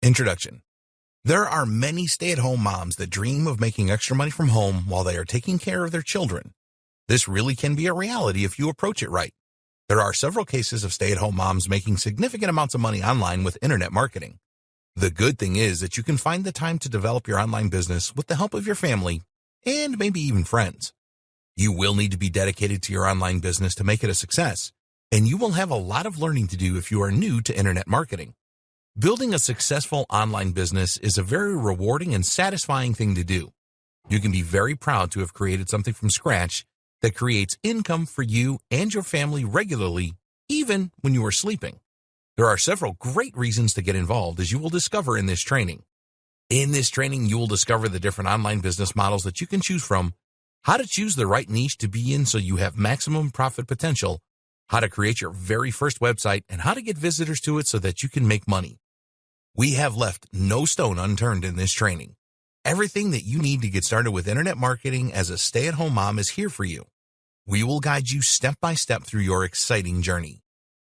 Introduction. There are many stay-at-home moms that dream of making extra money from home while they are taking care of their children. This really can be a reality if you approach it right. There are several cases of stay-at-home moms making significant amounts of money online with internet marketing. The good thing is that you can find the time to develop your online business with the help of your family and maybe even friends. You will need to be dedicated to your online business to make it a success, and you will have a lot of learning to do if you are new to internet marketing. Building a successful online business is a very rewarding and satisfying thing to do. You can be very proud to have created something from scratch that creates income for you and your family regularly, even when you are sleeping. There are several great reasons to get involved, as you will discover in this training. In this training, you will discover the different online business models that you can choose from, how to choose the right niche to be in so you have maximum profit potential, how to create your very first website, and how to get visitors to it so that you can make money. We have left no stone unturned in this training. Everything that you need to get started with internet marketing as a stay-at-home mom is here for you. We will guide you step by step through your exciting journey.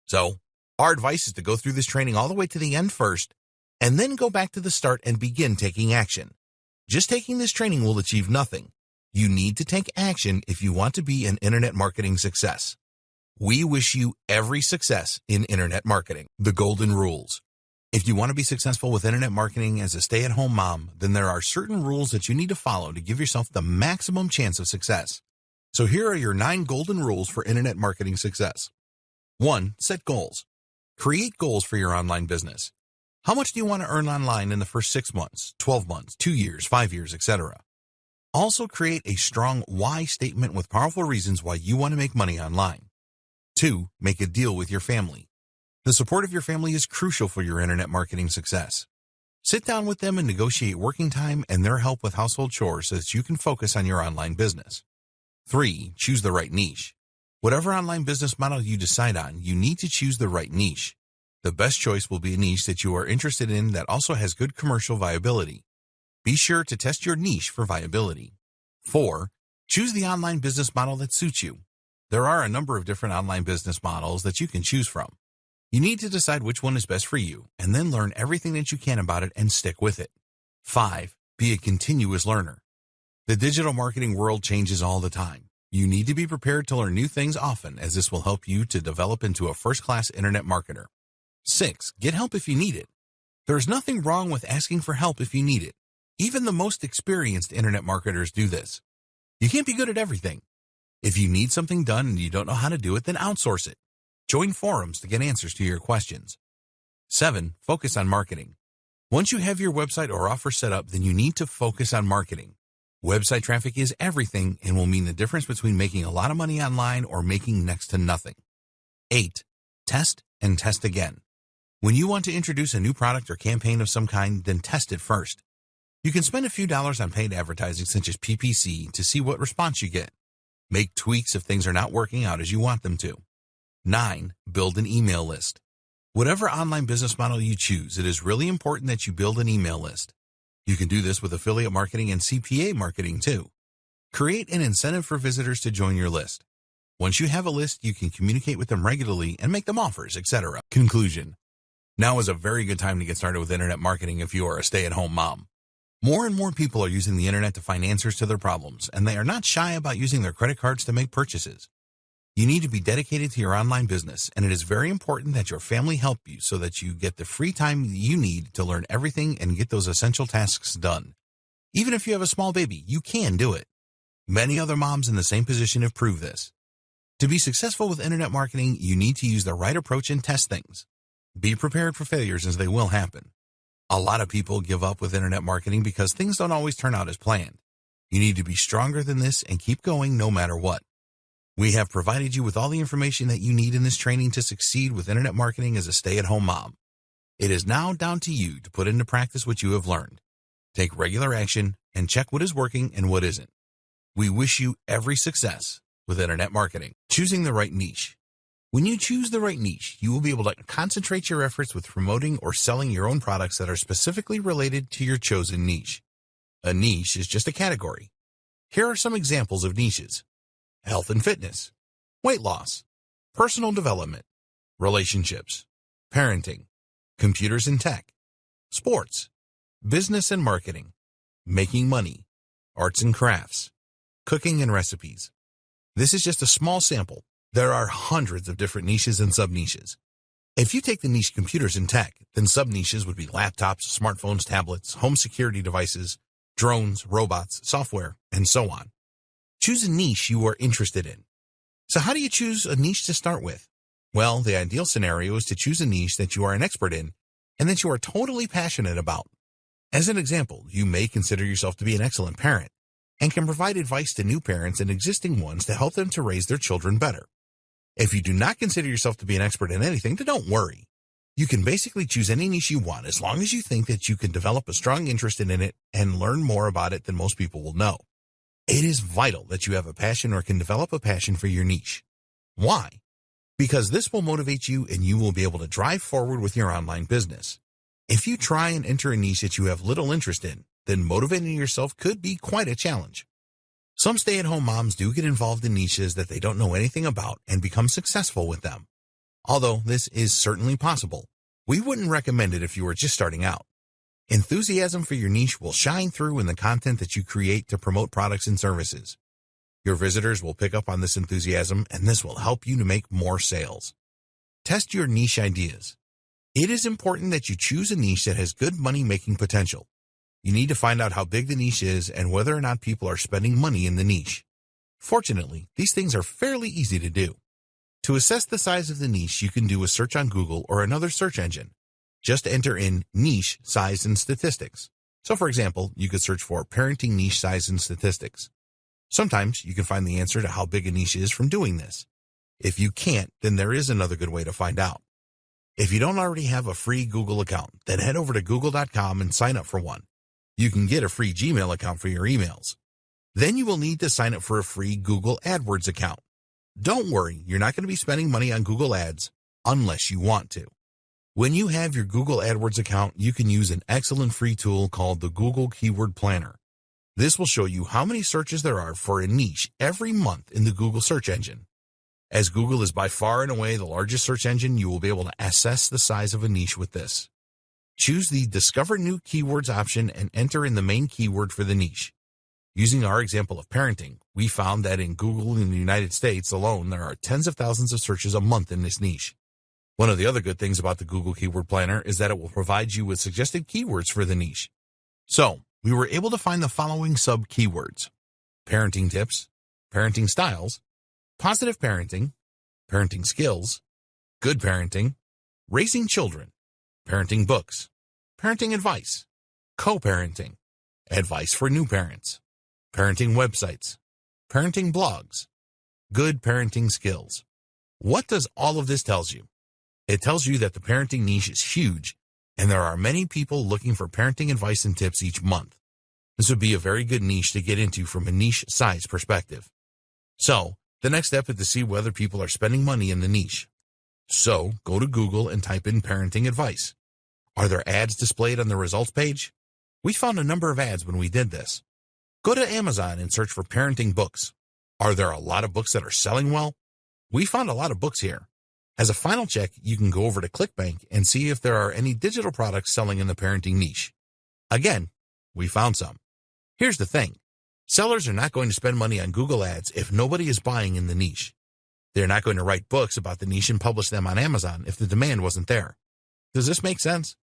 So, our advice is to go through this training all the way to the end first, and then go back to the start and begin taking action. Just taking this training will achieve nothing. You need to take action if you want to be an internet marketing success. We wish you every success in internet marketing. The golden rules. If you want to be successful with internet marketing as a stay-at-home mom, then there are certain rules that you need to follow to give yourself the maximum chance of success. So here are your 9 golden rules for internet marketing success. 1. Set goals. Create goals for your online business. How much do you want to earn online in the first 6 months, 12 months, 2 years, 5 years, etc.? Also create a strong why statement with powerful reasons why you want to make money online. 2. Make a deal with your family. The support of your family is crucial for your internet marketing success. Sit down with them and negotiate working time and their help with household chores so that you can focus on your online business. 3. Choose the right niche. Whatever online business model you decide on, you need to choose the right niche. The best choice will be a niche that you are interested in that also has good commercial viability. Be sure to test your niche for viability. 4. Choose the online business model that suits you. There are a number of different online business models that you can choose from. You need to decide which one is best for you, and then learn everything that you can about it and stick with it. 5. Be a continuous learner. The digital marketing world changes all the time. You need to be prepared to learn new things often, as this will help you to develop into a first-class internet marketer. 6. Get help if you need it. There's nothing wrong with asking for help if you need it. Even the most experienced internet marketers do this. You can't be good at everything. If you need something done and you don't know how to do it, then outsource it. Join forums to get answers to your questions. 7. Focus on marketing. Once you have your website or offer set up, then you need to focus on marketing. Website traffic is everything and will mean the difference between making a lot of money online or making next to nothing. 8. Test and test again. When you want to introduce a new product or campaign of some kind, then test it first. You can spend a few dollars on paid advertising such as PPC to see what response you get. Make tweaks if things are not working out as you want them to. 9. Build an email list. Whatever online business model you choose, it is really important that you build an email list. You can do this with affiliate marketing and CPA marketing too. Create an incentive for visitors to join your list. Once you have a list, you can communicate with them regularly and make them offers, etc. Conclusion. Now is a very good time to get started with internet marketing if you are a stay-at-home mom. More and more people are using the internet to find answers to their problems, and they are not shy about using their credit cards to make purchases. You need to be dedicated to your online business, and it is very important that your family help you so that you get the free time you need to learn everything and get those essential tasks done. Even if you have a small baby, you can do it. Many other moms in the same position have proved this. To be successful with internet marketing, you need to use the right approach and test things. Be prepared for failures as they will happen. A lot of people give up with internet marketing because things don't always turn out as planned. You need to be stronger than this and keep going no matter what. We have provided you with all the information that you need in this training to succeed with internet marketing as a stay-at-home mom. It is now down to you to put into practice what you have learned. Take regular action and check what is working and what isn't. We wish you every success with internet marketing. Choosing the right niche. When you choose the right niche, you will be able to concentrate your efforts with promoting or selling your own products that are specifically related to your chosen niche. A niche is just a category. Here are some examples of niches: health and fitness, weight loss, personal development, relationships, parenting, computers and tech, sports, business and marketing, making money, arts and crafts, cooking and recipes. This is just a small sample. There are hundreds of different niches and sub-niches. If you take the niche computers and tech, then sub-niches would be laptops, smartphones, tablets, home security devices, drones, robots, software, and so on. Choose a niche you are interested in. So how do you choose a niche to start with? Well, the ideal scenario is to choose a niche that you are an expert in and that you are totally passionate about. As an example, you may consider yourself to be an excellent parent and can provide advice to new parents and existing ones to help them to raise their children better. If you do not consider yourself to be an expert in anything, then don't worry. You can basically choose any niche you want as long as you think that you can develop a strong interest in it and learn more about it than most people will know. It is vital that you have a passion or can develop a passion for your niche. Why? Because this will motivate you and you will be able to drive forward with your online business. If you try and enter a niche that you have little interest in, then motivating yourself could be quite a challenge. Some stay-at-home moms do get involved in niches that they don't know anything about and become successful with them. Although this is certainly possible, we wouldn't recommend it if you were just starting out. Enthusiasm for your niche will shine through in the content that you create to promote products and services. Your visitors will pick up on this enthusiasm, and this will help you to make more sales. Test your niche ideas. It is important that you choose a niche that has good money-making potential. You need to find out how big the niche is and whether or not people are spending money in the niche. Fortunately, these things are fairly easy to do. To assess the size of the niche, you can do a search on Google or another search engine. Just enter in niche size and statistics. So for example, you could search for parenting niche size and statistics. Sometimes you can find the answer to how big a niche is from doing this. If you can't, then there is another good way to find out. If you don't already have a free Google account, then head over to google.com and sign up for one. You can get a free Gmail account for your emails. Then you will need to sign up for a free Google AdWords account. Don't worry, you're not going to be spending money on Google Ads unless you want to. When you have your Google AdWords account, you can use an excellent free tool called the Google Keyword Planner. This will show you how many searches there are for a niche every month in the Google search engine. As Google is by far and away the largest search engine, you will be able to assess the size of a niche with this. Choose the Discover New Keywords option and enter in the main keyword for the niche. Using our example of parenting, we found that in Google in the United States alone, there are tens of thousands of searches a month in this niche. One of the other good things about the Google Keyword Planner is that it will provide you with suggested keywords for the niche. So, we were able to find the following sub-keywords: parenting tips, parenting styles, positive parenting, parenting skills, good parenting, raising children, parenting books, parenting advice, co-parenting, advice for new parents, parenting websites, parenting blogs, good parenting skills. What does all of this tell you? It tells you that the parenting niche is huge, and there are many people looking for parenting advice and tips each month. This would be a very good niche to get into from a niche size perspective. So, the next step is to see whether people are spending money in the niche. So, go to Google and type in parenting advice. Are there ads displayed on the results page? We found a number of ads when we did this. Go to Amazon and search for parenting books. Are there a lot of books that are selling well? We found a lot of books here. As a final check, you can go over to ClickBank and see if there are any digital products selling in the parenting niche. Again, we found some. Here's the thing. Sellers are not going to spend money on Google Ads if nobody is buying in the niche. They're not going to write books about the niche and publish them on Amazon if the demand wasn't there. Does this make sense?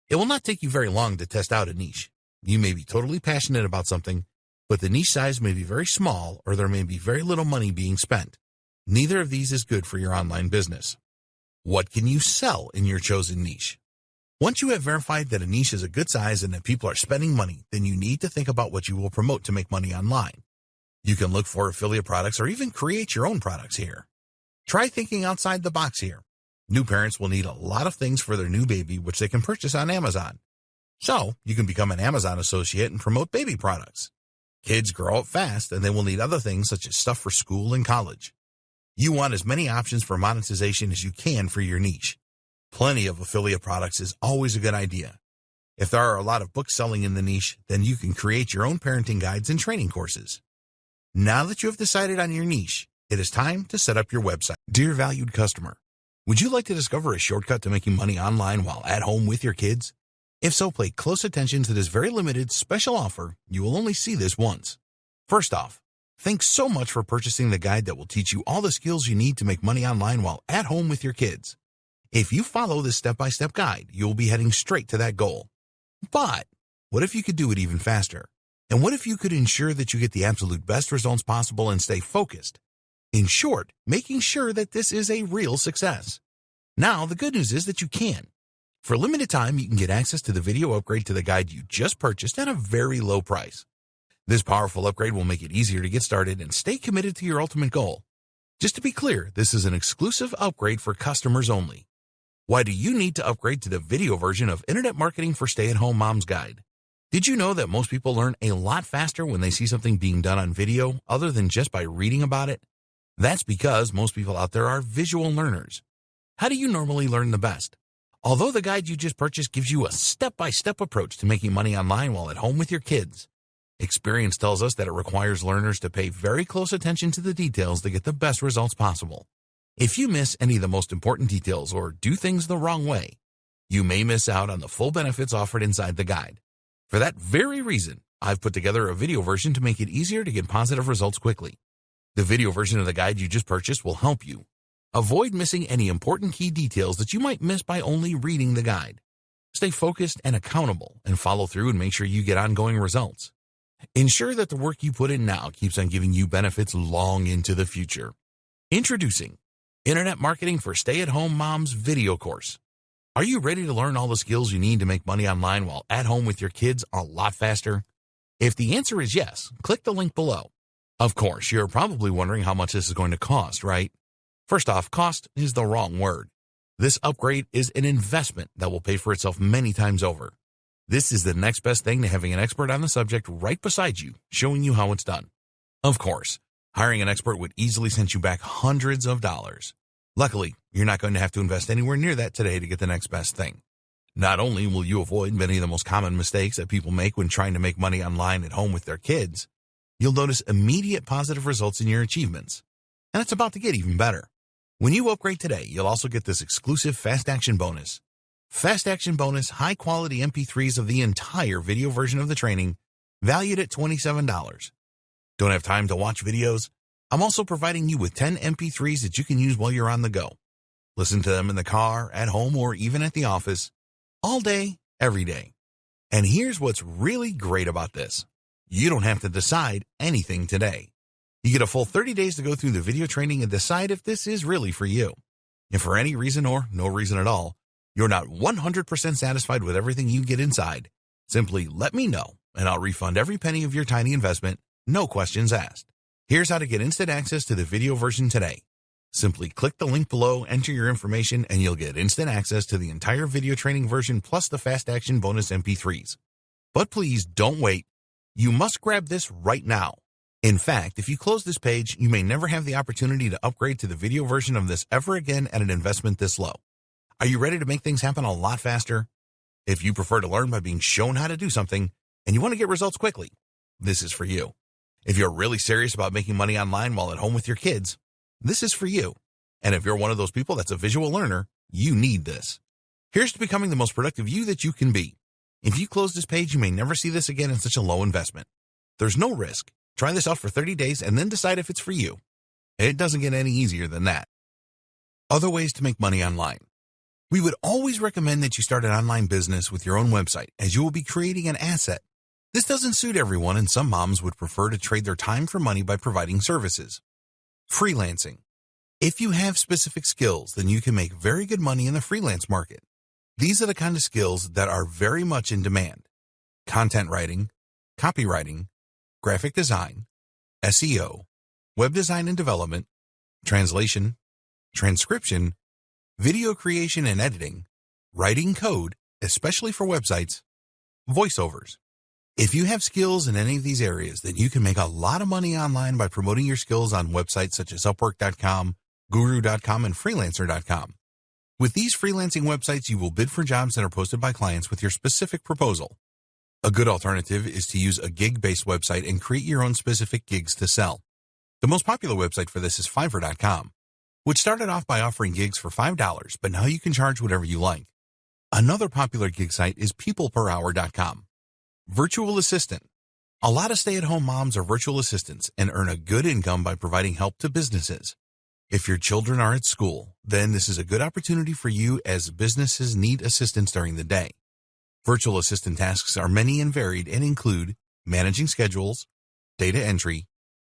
It will not take you very long to test out a niche. You may be totally passionate about something, but the niche size may be very small or there may be very little money being spent. Neither of these is good for your online business. What can you sell in your chosen niche? Once you have verified that a niche is a good size and that people are spending money, then you need to think about what you will promote to make money online. You can look for affiliate products or even create your own products here. Try thinking outside the box here. New parents will need a lot of things for their new baby which they can purchase on Amazon. So, you can become an Amazon associate and promote baby products. Kids grow up fast and they will need other things such as stuff for school and college. You want as many options for monetization as you can for your niche. Plenty of affiliate products is always a good idea. If there are a lot of books selling in the niche, then you can create your own parenting guides and training courses. Now that you have decided on your niche, it is time to set up your website. Dear valued customer, would you like to discover a shortcut to making money online while at home with your kids? If so, pay close attention to this very limited special offer. You will only see this once. First off, thanks so much for purchasing the guide that will teach you all the skills you need to make money online while at home with your kids. If you follow this step-by-step guide, you'll be heading straight to that goal. But what if you could do it even faster? And what if you could ensure that you get the absolute best results possible and stay focused? In short, making sure that this is a real success. Now, the good news is that you can. For a limited time, you can get access to the video upgrade to the guide you just purchased at a very low price. This powerful upgrade will make it easier to get started and stay committed to your ultimate goal. Just to be clear, this is an exclusive upgrade for customers only. Why do you need to upgrade to the video version of Internet Marketing for Stay-at-Home Moms Guide? Did you know that most people learn a lot faster when they see something being done on video other than just by reading about it? That's because most people out there are visual learners. How do you normally learn the best? Although the guide you just purchased gives you a step-by-step approach to making money online while at home with your kids, experience tells us that it requires learners to pay very close attention to the details to get the best results possible. If you miss any of the most important details or do things the wrong way, you may miss out on the full benefits offered inside the guide. For that very reason, I've put together a video version to make it easier to get positive results quickly. The video version of the guide you just purchased will help you avoid missing any important key details that you might miss by only reading the guide. Stay focused and accountable and follow through and make sure you get ongoing results. Ensure that the work you put in now keeps on giving you benefits long into the future. Introducing Internet Marketing for Stay-at-Home Moms video course. Are you ready to learn all the skills you need to make money online while at home with your kids a lot faster? If the answer is yes, click the link below. Of course, you're probably wondering how much this is going to cost, right? First off, cost is the wrong word. This upgrade is an investment that will pay for itself many times over. This is the next best thing to having an expert on the subject right beside you, showing you how it's done. Of course, hiring an expert would easily send you back hundreds of dollars. Luckily, you're not going to have to invest anywhere near that today to get the next best thing. Not only will you avoid many of the most common mistakes that people make when trying to make money online at home with their kids, you'll notice immediate positive results in your achievements. And it's about to get even better. When you upgrade today, you'll also get this exclusive Fast Action Bonus. Fast Action Bonus high-quality MP3s of the entire video version of the training, valued at $27. Don't have time to watch videos? I'm also providing you with 10 MP3s that you can use while you're on the go. Listen to them in the car, at home, or even at the office, all day, every day. And here's what's really great about this. You don't have to decide anything today. You get a full 30 days to go through the video training and decide if this is really for you. If for any reason or no reason at all, you're not 100% satisfied with everything you get inside, simply let me know and I'll refund every penny of your tiny investment, no questions asked. Here's how to get instant access to the video version today. Simply click the link below, enter your information, and you'll get instant access to the entire video training version plus the Fast Action Bonus MP3s. But please don't wait. You must grab this right now. In fact, if you close this page, you may never have the opportunity to upgrade to the video version of this ever again at an investment this low. Are you ready to make things happen a lot faster? If you prefer to learn by being shown how to do something and you want to get results quickly, this is for you. If you're really serious about making money online while at home with your kids, this is for you. And if you're one of those people that's a visual learner, you need this. Here's to becoming the most productive you that you can be. If you close this page, you may never see this again in such a low investment. There's no risk. Try this out for 30 days and then decide if it's for you. It doesn't get any easier than that. Other ways to make money online. We would always recommend that you start an online business with your own website, as you will be creating an asset. This doesn't suit everyone, and some moms would prefer to trade their time for money by providing services. Freelancing. If you have specific skills, then you can make very good money in the freelance market. These are the kind of skills that are very much in demand. Content writing, copywriting, graphic design, SEO, web design and development, translation, transcription, video creation and editing, writing code, especially for websites, voiceovers. If you have skills in any of these areas, then you can make a lot of money online by promoting your skills on websites such as Upwork.com, Guru.com, and Freelancer.com. With these freelancing websites, you will bid for jobs that are posted by clients with your specific proposal. A good alternative is to use a gig-based website and create your own specific gigs to sell. The most popular website for this is Fiverr.com, which started off by offering gigs for $5, but now you can charge whatever you like. Another popular gig site is peopleperhour.com. Virtual assistant. A lot of stay-at-home moms are virtual assistants and earn a good income by providing help to businesses. If your children are at school, then this is a good opportunity for you as businesses need assistance during the day. Virtual assistant tasks are many and varied and include managing schedules, data entry,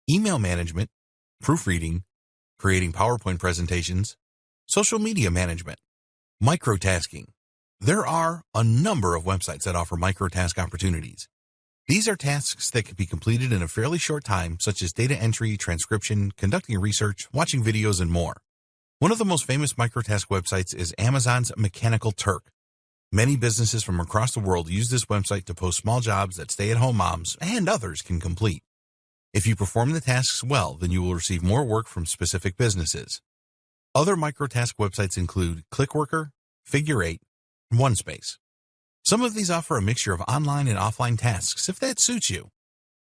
email management, proofreading, creating PowerPoint presentations, social media management, microtasking. There are a number of websites that offer microtask opportunities. These are tasks that can be completed in a fairly short time, such as data entry, transcription, conducting research, watching videos, and more. One of the most famous microtask websites is Amazon's Mechanical Turk. Many businesses from across the world use this website to post small jobs that stay-at-home moms and others can complete. If you perform the tasks well, then you will receive more work from specific businesses. Other microtask websites include ClickWorker, Figure 8, and OneSpace. Some of these offer a mixture of online and offline tasks if that suits you.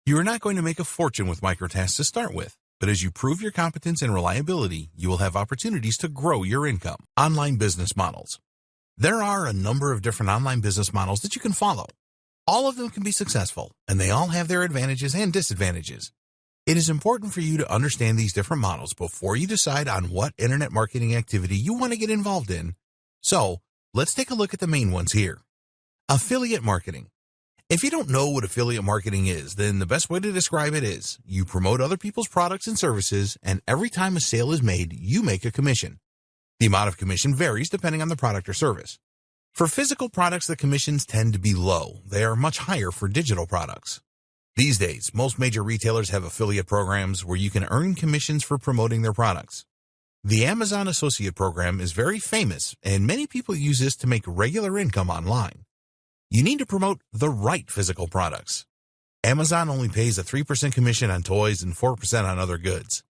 You are not going to make a fortune with microtasks to start with, but as you prove your competence and reliability, you will have opportunities to grow your income. Online business models. There are a number of different online business models that you can follow. All of them can be successful, and they all have their advantages and disadvantages. It is important for you to understand these different models before you decide on what internet marketing activity you want to get involved in. So, let's take a look at the main ones here. Affiliate marketing. If you don't know what affiliate marketing is, then the best way to describe it is you promote other people's products and services, and every time a sale is made, you make a commission. The amount of commission varies depending on the product or service. For physical products, the commissions tend to be low. They are much higher for digital products. These days, most major retailers have affiliate programs where you can earn commissions for promoting their products. The Amazon Associate Program is very famous, and many people use this to make regular income online. You need to promote the right physical products. Amazon only pays a 3% commission on toys and 4% on other goods.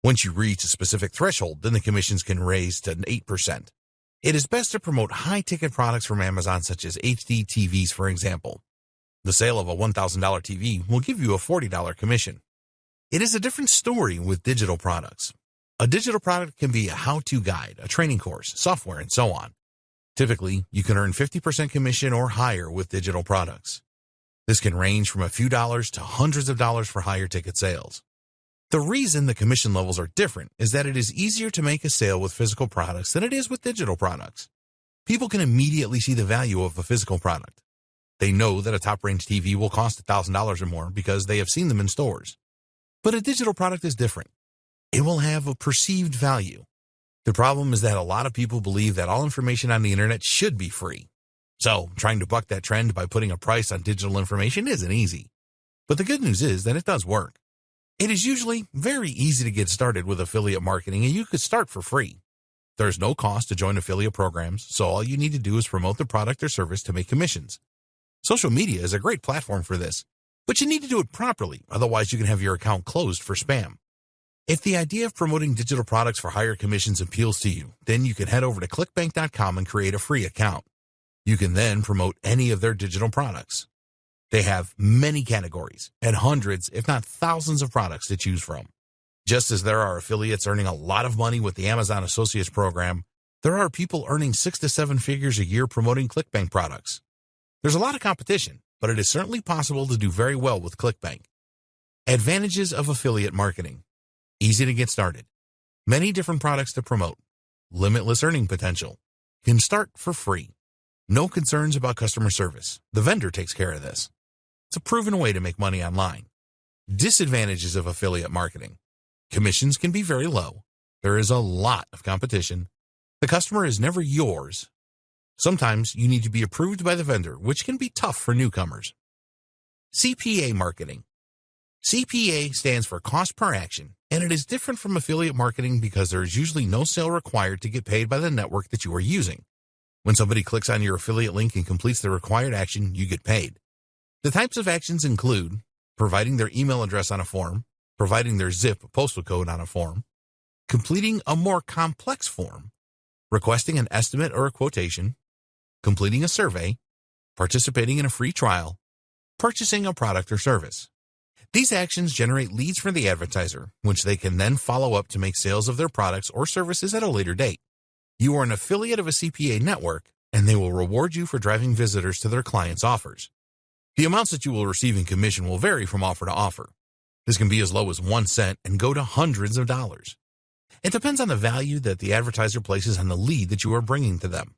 Once you reach a specific threshold, then the commissions can raise to 8%. It is best to promote high-ticket products from Amazon, such as HD TVs, for example. The sale of a $1,000 TV will give you a $40 commission. It is a different story with digital products. A digital product can be a how-to guide, a training course, software, and so on. Typically, you can earn 50% commission or higher with digital products. This can range from a few dollars to hundreds of dollars for higher ticket sales. The reason the commission levels are different is that it is easier to make a sale with physical products than it is with digital products. People can immediately see the value of a physical product. They know that a top-range TV will cost $1,000 or more because they have seen them in stores. But a digital product is different. It will have a perceived value. The problem is that a lot of people believe that all information on the internet should be free. So, trying to buck that trend by putting a price on digital information isn't easy. But the good news is that it does work. It is usually very easy to get started with affiliate marketing, and you could start for free. There's no cost to join affiliate programs, so all you need to do is promote the product or service to make commissions. Social media is a great platform for this, but you need to do it properly, otherwise you can have your account closed for spam. If the idea of promoting digital products for higher commissions appeals to you, then you can head over to clickbank.com and create a free account. You can then promote any of their digital products. They have many categories and hundreds, if not thousands of products to choose from. Just as there are affiliates earning a lot of money with the Amazon Associates program, there are people earning 6 to 7 figures a year promoting ClickBank products. There's a lot of competition, but it is certainly possible to do very well with ClickBank. Advantages of affiliate marketing. Easy to get started. Many different products to promote. Limitless earning potential. Can start for free. No concerns about customer service. The vendor takes care of this. It's a proven way to make money online. Disadvantages of affiliate marketing. Commissions can be very low. There is a lot of competition. The customer is never yours. Sometimes you need to be approved by the vendor, which can be tough for newcomers. CPA marketing. CPA stands for cost per action, and it is different from affiliate marketing because there is usually no sale required to get paid by the network that you are using. When somebody clicks on your affiliate link and completes the required action, you get paid. The types of actions include providing their email address on a form, providing their zip postal code on a form, completing a more complex form, requesting an estimate or a quotation, completing a survey, participating in a free trial, purchasing a product or service. These actions generate leads for the advertiser, which they can then follow up to make sales of their products or services at a later date. You are an affiliate of a CPA network, and they will reward you for driving visitors to their clients' offers. The amounts that you will receive in commission will vary from offer to offer. This can be as low as 1 cent and go to hundreds of dollars. It depends on the value that the advertiser places on the lead that you are bringing to them.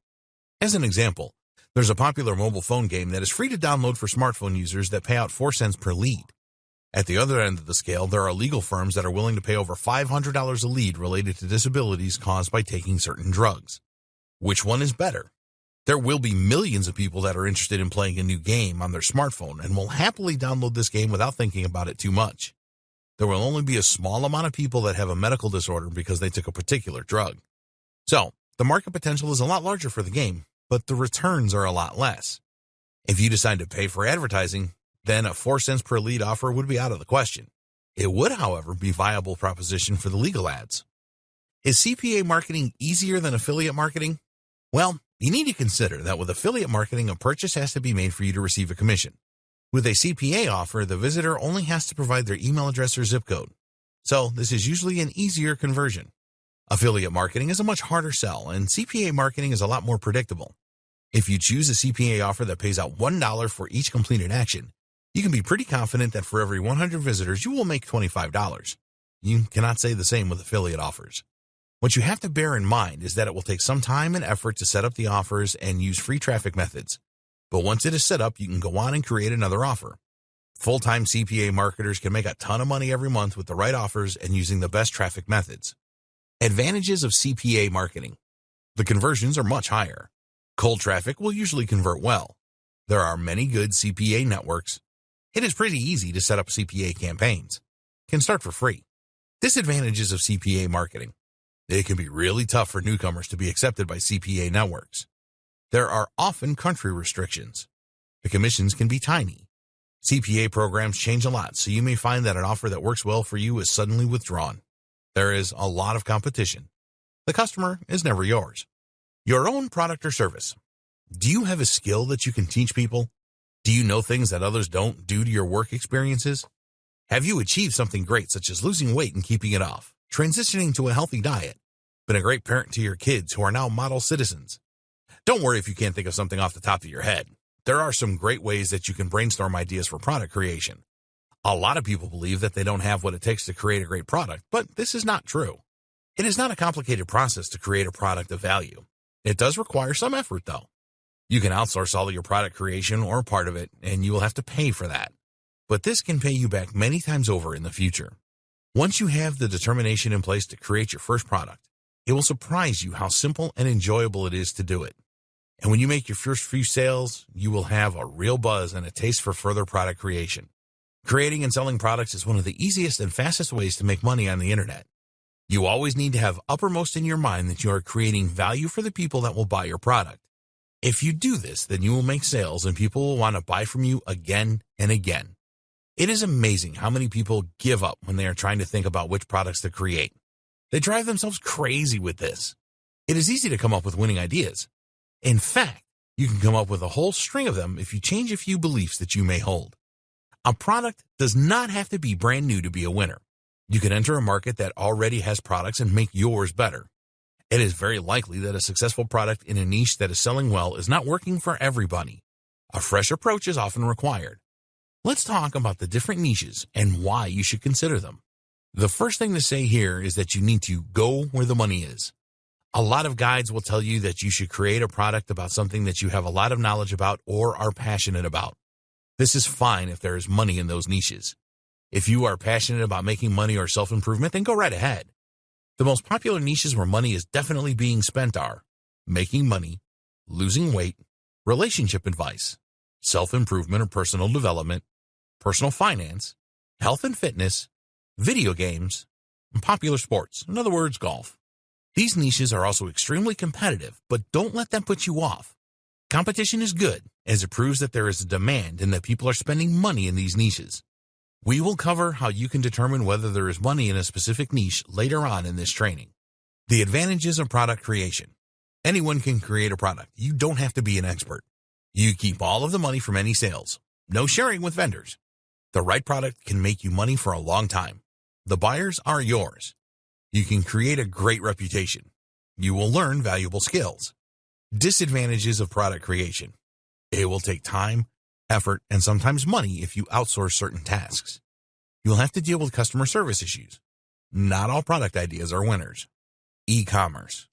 As an example, there's a popular mobile phone game that is free to download for smartphone users that pay out 4 cents per lead. At the other end of the scale, there are legal firms that are willing to pay over $500 a lead related to disabilities caused by taking certain drugs. Which one is better? There will be millions of people that are interested in playing a new game on their smartphone and will happily download this game without thinking about it too much. There will only be a small amount of people that have a medical disorder because they took a particular drug. So, the market potential is a lot larger for the game, but the returns are a lot less. If you decide to pay for advertising, then a 4 cents per lead offer would be out of the question. It would, however, be a viable proposition for the legal ads. Is CPA marketing easier than affiliate marketing? Well, you need to consider that with affiliate marketing, a purchase has to be made for you to receive a commission. With a CPA offer, the visitor only has to provide their email address or zip code. So this is usually an easier conversion. Affiliate marketing is a much harder sell, and CPA marketing is a lot more predictable. If you choose a CPA offer that pays out $1 for each completed action, you can be pretty confident that for every 100 visitors, you will make $25. You cannot say the same with affiliate offers. What you have to bear in mind is that it will take some time and effort to set up the offers and use free traffic methods. But once it is set up, you can go on and create another offer. Full-time CPA marketers can make a ton of money every month with the right offers and using the best traffic methods. Advantages of CPA marketing. The conversions are much higher. Cold traffic will usually convert well. There are many good CPA networks. It is pretty easy to set up CPA campaigns. Can start for free. Disadvantages of CPA marketing. It can be really tough for newcomers to be accepted by CPA networks. There are often country restrictions. The commissions can be tiny. CPA programs change a lot, so you may find that an offer that works well for you is suddenly withdrawn. There is a lot of competition. The customer is never yours. Your own product or service. Do you have a skill that you can teach people? Do you know things that others don't due to your work experiences? Have you achieved something great, such as losing weight and keeping it off, transitioning to a healthy diet, been a great parent to your kids who are now model citizens? Don't worry if you can't think of something off the top of your head. There are some great ways that you can brainstorm ideas for product creation. A lot of people believe that they don't have what it takes to create a great product, but this is not true. It is not a complicated process to create a product of value. It does require some effort, though. You can outsource all of your product creation or part of it, and you will have to pay for that. But this can pay you back many times over in the future. Once you have the determination in place to create your first product, it will surprise you how simple and enjoyable it is to do it. And when you make your first few sales, you will have a real buzz and a taste for further product creation. Creating and selling products is one of the easiest and fastest ways to make money on the internet. You always need to have uppermost in your mind that you are creating value for the people that will buy your product. If you do this, then you will make sales and people will want to buy from you again and again. It is amazing how many people give up when they are trying to think about which products to create. They drive themselves crazy with this. It is easy to come up with winning ideas. In fact, you can come up with a whole string of them if you change a few beliefs that you may hold. A product does not have to be brand new to be a winner. You can enter a market that already has products and make yours better. It is very likely that a successful product in a niche that is selling well is not working for everybody. A fresh approach is often required. Let's talk about the different niches and why you should consider them. The first thing to say here is that you need to go where the money is. A lot of guides will tell you that you should create a product about something that you have a lot of knowledge about or are passionate about. This is fine if there is money in those niches. If you are passionate about making money or self-improvement, then go right ahead. The most popular niches where money is definitely being spent are making money, losing weight, relationship advice, self-improvement or personal development, personal finance, health and fitness, video games, and popular sports, in other words, golf. These niches are also extremely competitive, but don't let that put you off. Competition is good, as it proves that there is a demand and that people are spending money in these niches. We will cover how you can determine whether there is money in a specific niche later on in this training. The advantages of product creation. Anyone can create a product. You don't have to be an expert. You keep all of the money from any sales. No sharing with vendors. The right product can make you money for a long time. The buyers are yours. You can create a great reputation. You will learn valuable skills. Disadvantages of product creation. It will take time, effort, and sometimes money if you outsource certain tasks. You'll have to deal with customer service issues. Not all product ideas are winners. E-commerce.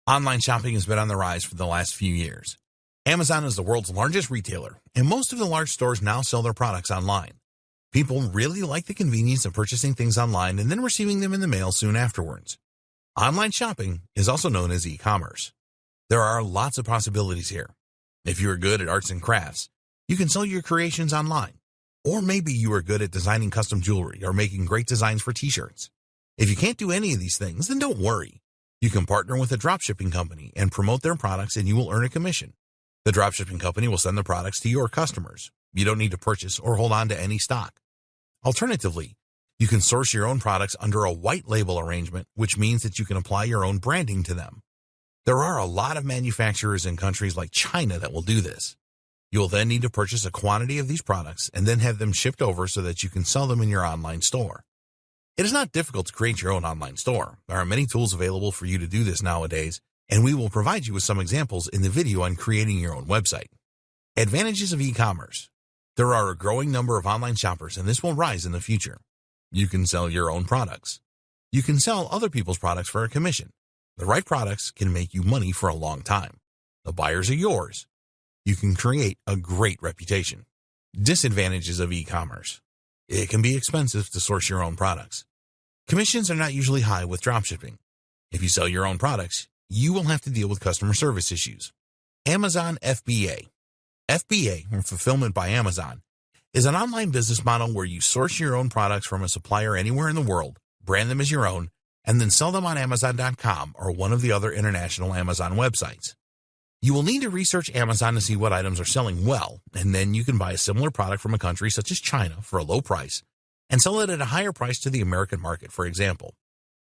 Online shopping has been on the rise for the last few years. Amazon is the world's largest retailer, and most of the large stores now sell their products online. People really like the convenience of purchasing things online and then receiving them in the mail soon afterwards. Online shopping is also known as e-commerce. There are lots of possibilities here. If you are good at arts and crafts, you can sell your creations online. Or maybe you are good at designing custom jewelry or making great designs for t-shirts. If you can't do any of these things, then don't worry. You can partner with a dropshipping company and promote their products, and you will earn a commission. The dropshipping company will send the products to your customers. You don't need to purchase or hold on to any stock. Alternatively, you can source your own products under a white label arrangement, which means that you can apply your own branding to them. There are a lot of manufacturers in countries like China that will do this. You will then need to purchase a quantity of these products and then have them shipped over so that you can sell them in your online store. It is not difficult to create your own online store. There are many tools available for you to do this nowadays, and we will provide you with some examples in the video on creating your own website. Advantages of e-commerce. There are a growing number of online shoppers, and this will rise in the future. You can sell your own products. You can sell other people's products for a commission. The right products can make you money for a long time. The buyers are yours. You can create a great reputation. Disadvantages of e-commerce. It can be expensive to source your own products. Commissions are not usually high with dropshipping. If you sell your own products, you will have to deal with customer service issues. Amazon FBA. FBA, or Fulfillment by Amazon, is an online business model where you source your own products from a supplier anywhere in the world, brand them as your own, and then sell them on Amazon.com or one of the other international Amazon websites. You will need to research Amazon to see what items are selling well, and then you can buy a similar product from a country such as China for a low price and sell it at a higher price to the American market, for example.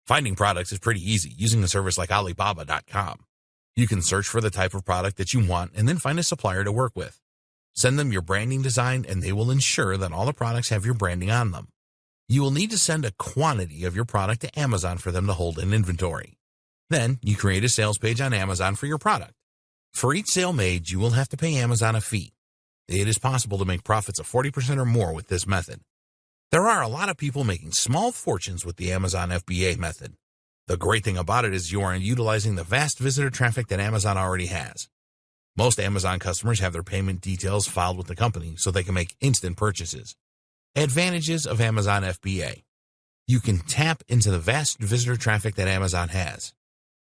Finding products is pretty easy using a service like Alibaba.com. You can search for the type of product that you want and then find a supplier to work with. Send them your branding design, and they will ensure that all the products have your branding on them. You will need to send a quantity of your product to Amazon for them to hold in inventory. Then you create a sales page on Amazon for your product. For each sale made, you will have to pay Amazon a fee. It is possible to make profits of 40% or more with this method. There are a lot of people making small fortunes with the Amazon FBA method. The great thing about it is you are utilizing the vast visitor traffic that Amazon already has. Most Amazon customers have their payment details filed with the company so they can make instant purchases. Advantages of Amazon FBA. You can tap into the vast visitor traffic that Amazon has.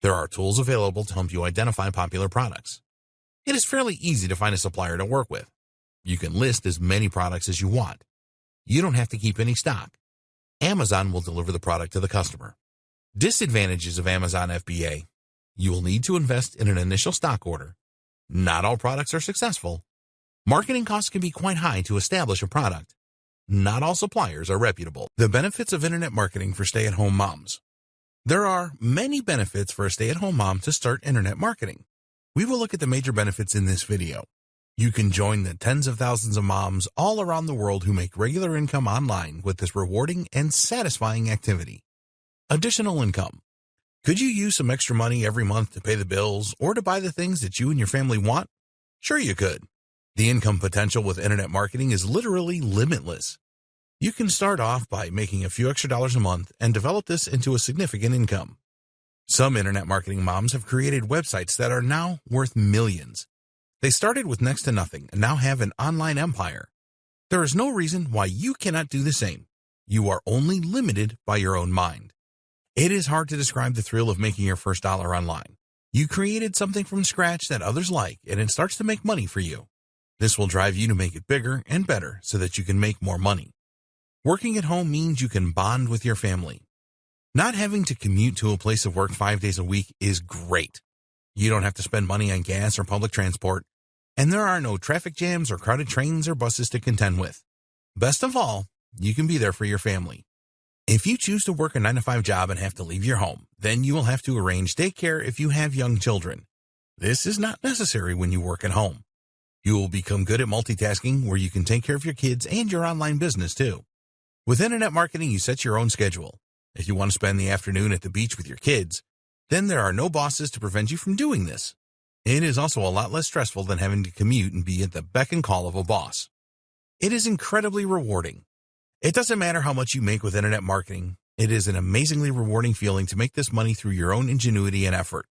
There are tools available to help you identify popular products. It is fairly easy to find a supplier to work with. You can list as many products as you want. You don't have to keep any stock. Amazon will deliver the product to the customer. Disadvantages of Amazon FBA. You will need to invest in an initial stock order. Not all products are successful. Marketing costs can be quite high to establish a product. Not all suppliers are reputable. The benefits of internet marketing for stay-at-home moms. There are many benefits for a stay-at-home mom to start internet marketing. We will look at the major benefits in this video. You can join the tens of thousands of moms all around the world who make regular income online with this rewarding and satisfying activity. Additional income. Could you use some extra money every month to pay the bills or to buy the things that you and your family want? Sure you could. The income potential with internet marketing is literally limitless. You can start off by making a few extra dollars a month and develop this into a significant income. Some internet marketing moms have created websites that are now worth millions. They started with next to nothing and now have an online empire. There is no reason why you cannot do the same. You are only limited by your own mind. It is hard to describe the thrill of making your first dollar online. You created something from scratch that others like, and it starts to make money for you. This will drive you to make it bigger and better so that you can make more money. Working at home means you can bond with your family. Not having to commute to a place of work 5 days a week is great. You don't have to spend money on gas or public transport, and there are no traffic jams or crowded trains or buses to contend with. Best of all, you can be there for your family. If you choose to work a 9-to-5 job and have to leave your home, then you will have to arrange daycare if you have young children. This is not necessary when you work at home. You will become good at multitasking where you can take care of your kids and your online business too. With internet marketing, you set your own schedule. If you want to spend the afternoon at the beach with your kids, then there are no bosses to prevent you from doing this. It is also a lot less stressful than having to commute and be at the beck and call of a boss. It is incredibly rewarding. It doesn't matter how much you make with internet marketing. It is an amazingly rewarding feeling to make this money through your own ingenuity and effort.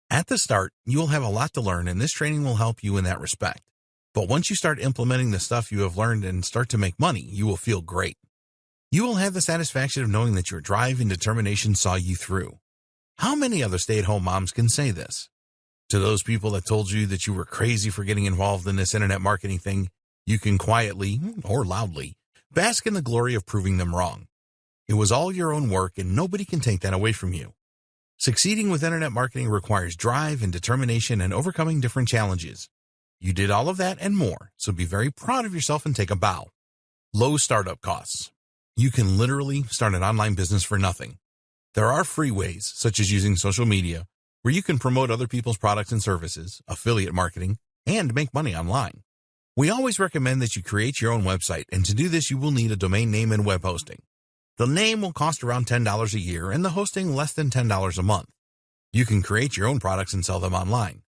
At the start, you will have a lot to learn, and this training will help you in that respect. But once you start implementing the stuff you have learned and start to make money, you will feel great. You will have the satisfaction of knowing that your drive and determination saw you through. How many other stay-at-home moms can say this? To those people that told you that you were crazy for getting involved in this internet marketing thing, you can quietly, or loudly, bask in the glory of proving them wrong. It was all your own work, and nobody can take that away from you. Succeeding with internet marketing requires drive and determination and overcoming different challenges. You did all of that and more, so be very proud of yourself and take a bow. Low startup costs. You can literally start an online business for nothing. There are free ways, such as using social media, where you can promote other people's products and services, affiliate marketing, and make money online. We always recommend that you create your own website, and to do this you will need a domain name and web hosting. The name will cost around $10 a year and the hosting less than $10 a month. You can create your own products and sell them online.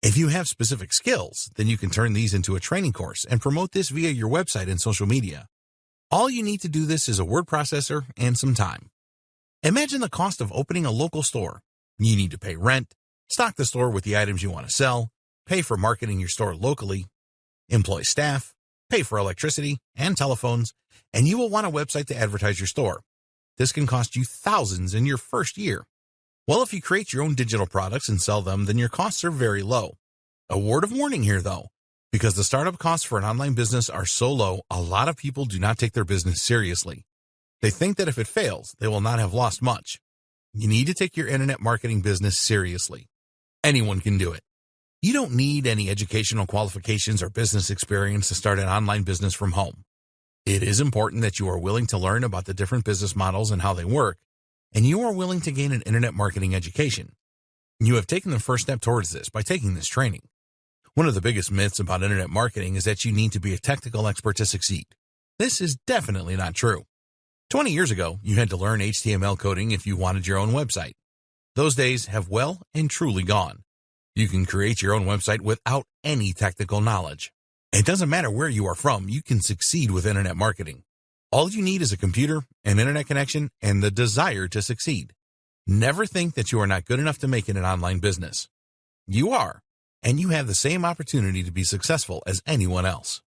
If you have specific skills, then you can turn these into a training course and promote this via your website and social media. All you need to do this is a word processor and some time. Imagine the cost of opening a local store. You need to pay rent, stock the store with the items you want to sell, pay for marketing your store locally, employ staff, pay for electricity and telephones, and you will want a website to advertise your store. This can cost you thousands in your first year. Well, if you create your own digital products and sell them, then your costs are very low. A word of warning here, though. Because the startup costs for an online business are so low, a lot of people do not take their business seriously. They think that if it fails, they will not have lost much. You need to take your internet marketing business seriously. Anyone can do it. You don't need any educational qualifications or business experience to start an online business from home. It is important that you are willing to learn about the different business models and how they work, and you are willing to gain an internet marketing education. You have taken the first step towards this by taking this training. One of the biggest myths about internet marketing is that you need to be a technical expert to succeed. This is definitely not true. 20 years ago, you had to learn HTML coding if you wanted your own website. Those days have well and truly gone. You can create your own website without any technical knowledge. It doesn't matter where you are from, you can succeed with internet marketing. All you need is a computer, an internet connection, and the desire to succeed. Never think that you are not good enough to make it an online business. You are, and you have the same opportunity to be successful as anyone else.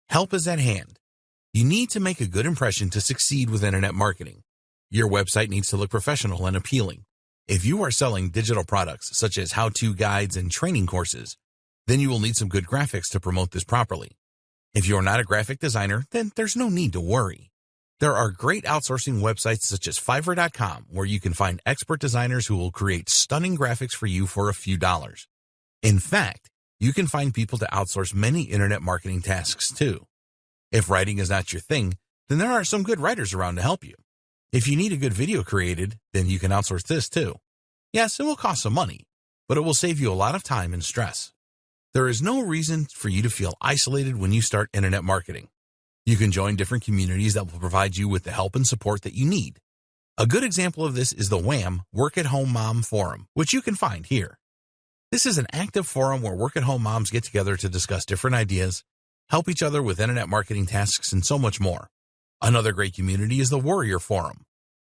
Help is at hand. You need to make a good impression to succeed with internet marketing. Your website needs to look professional and appealing. If you are selling digital products such as how-to guides and training courses, then you will need some good graphics to promote this properly. If you are not a graphic designer, then there's no need to worry. There are great outsourcing websites such as Fiverr.com where you can find expert designers who will create stunning graphics for you for a few dollars. In fact, you can find people to outsource many internet marketing tasks too. If writing is not your thing, then there are some good writers around to help you. If you need a good video created, then you can outsource this too. Yes, it will cost some money, but it will save you a lot of time and stress. There is no reason for you to feel isolated when you start internet marketing. You can join different communities that will provide you with the help and support that you need. A good example of this is the WHAM Work at Home Mom Forum, which you can find here. This is an active forum where work-at-home moms get together to discuss different ideas, help each other with internet marketing tasks, and so much more. Another great community is the Warrior Forum.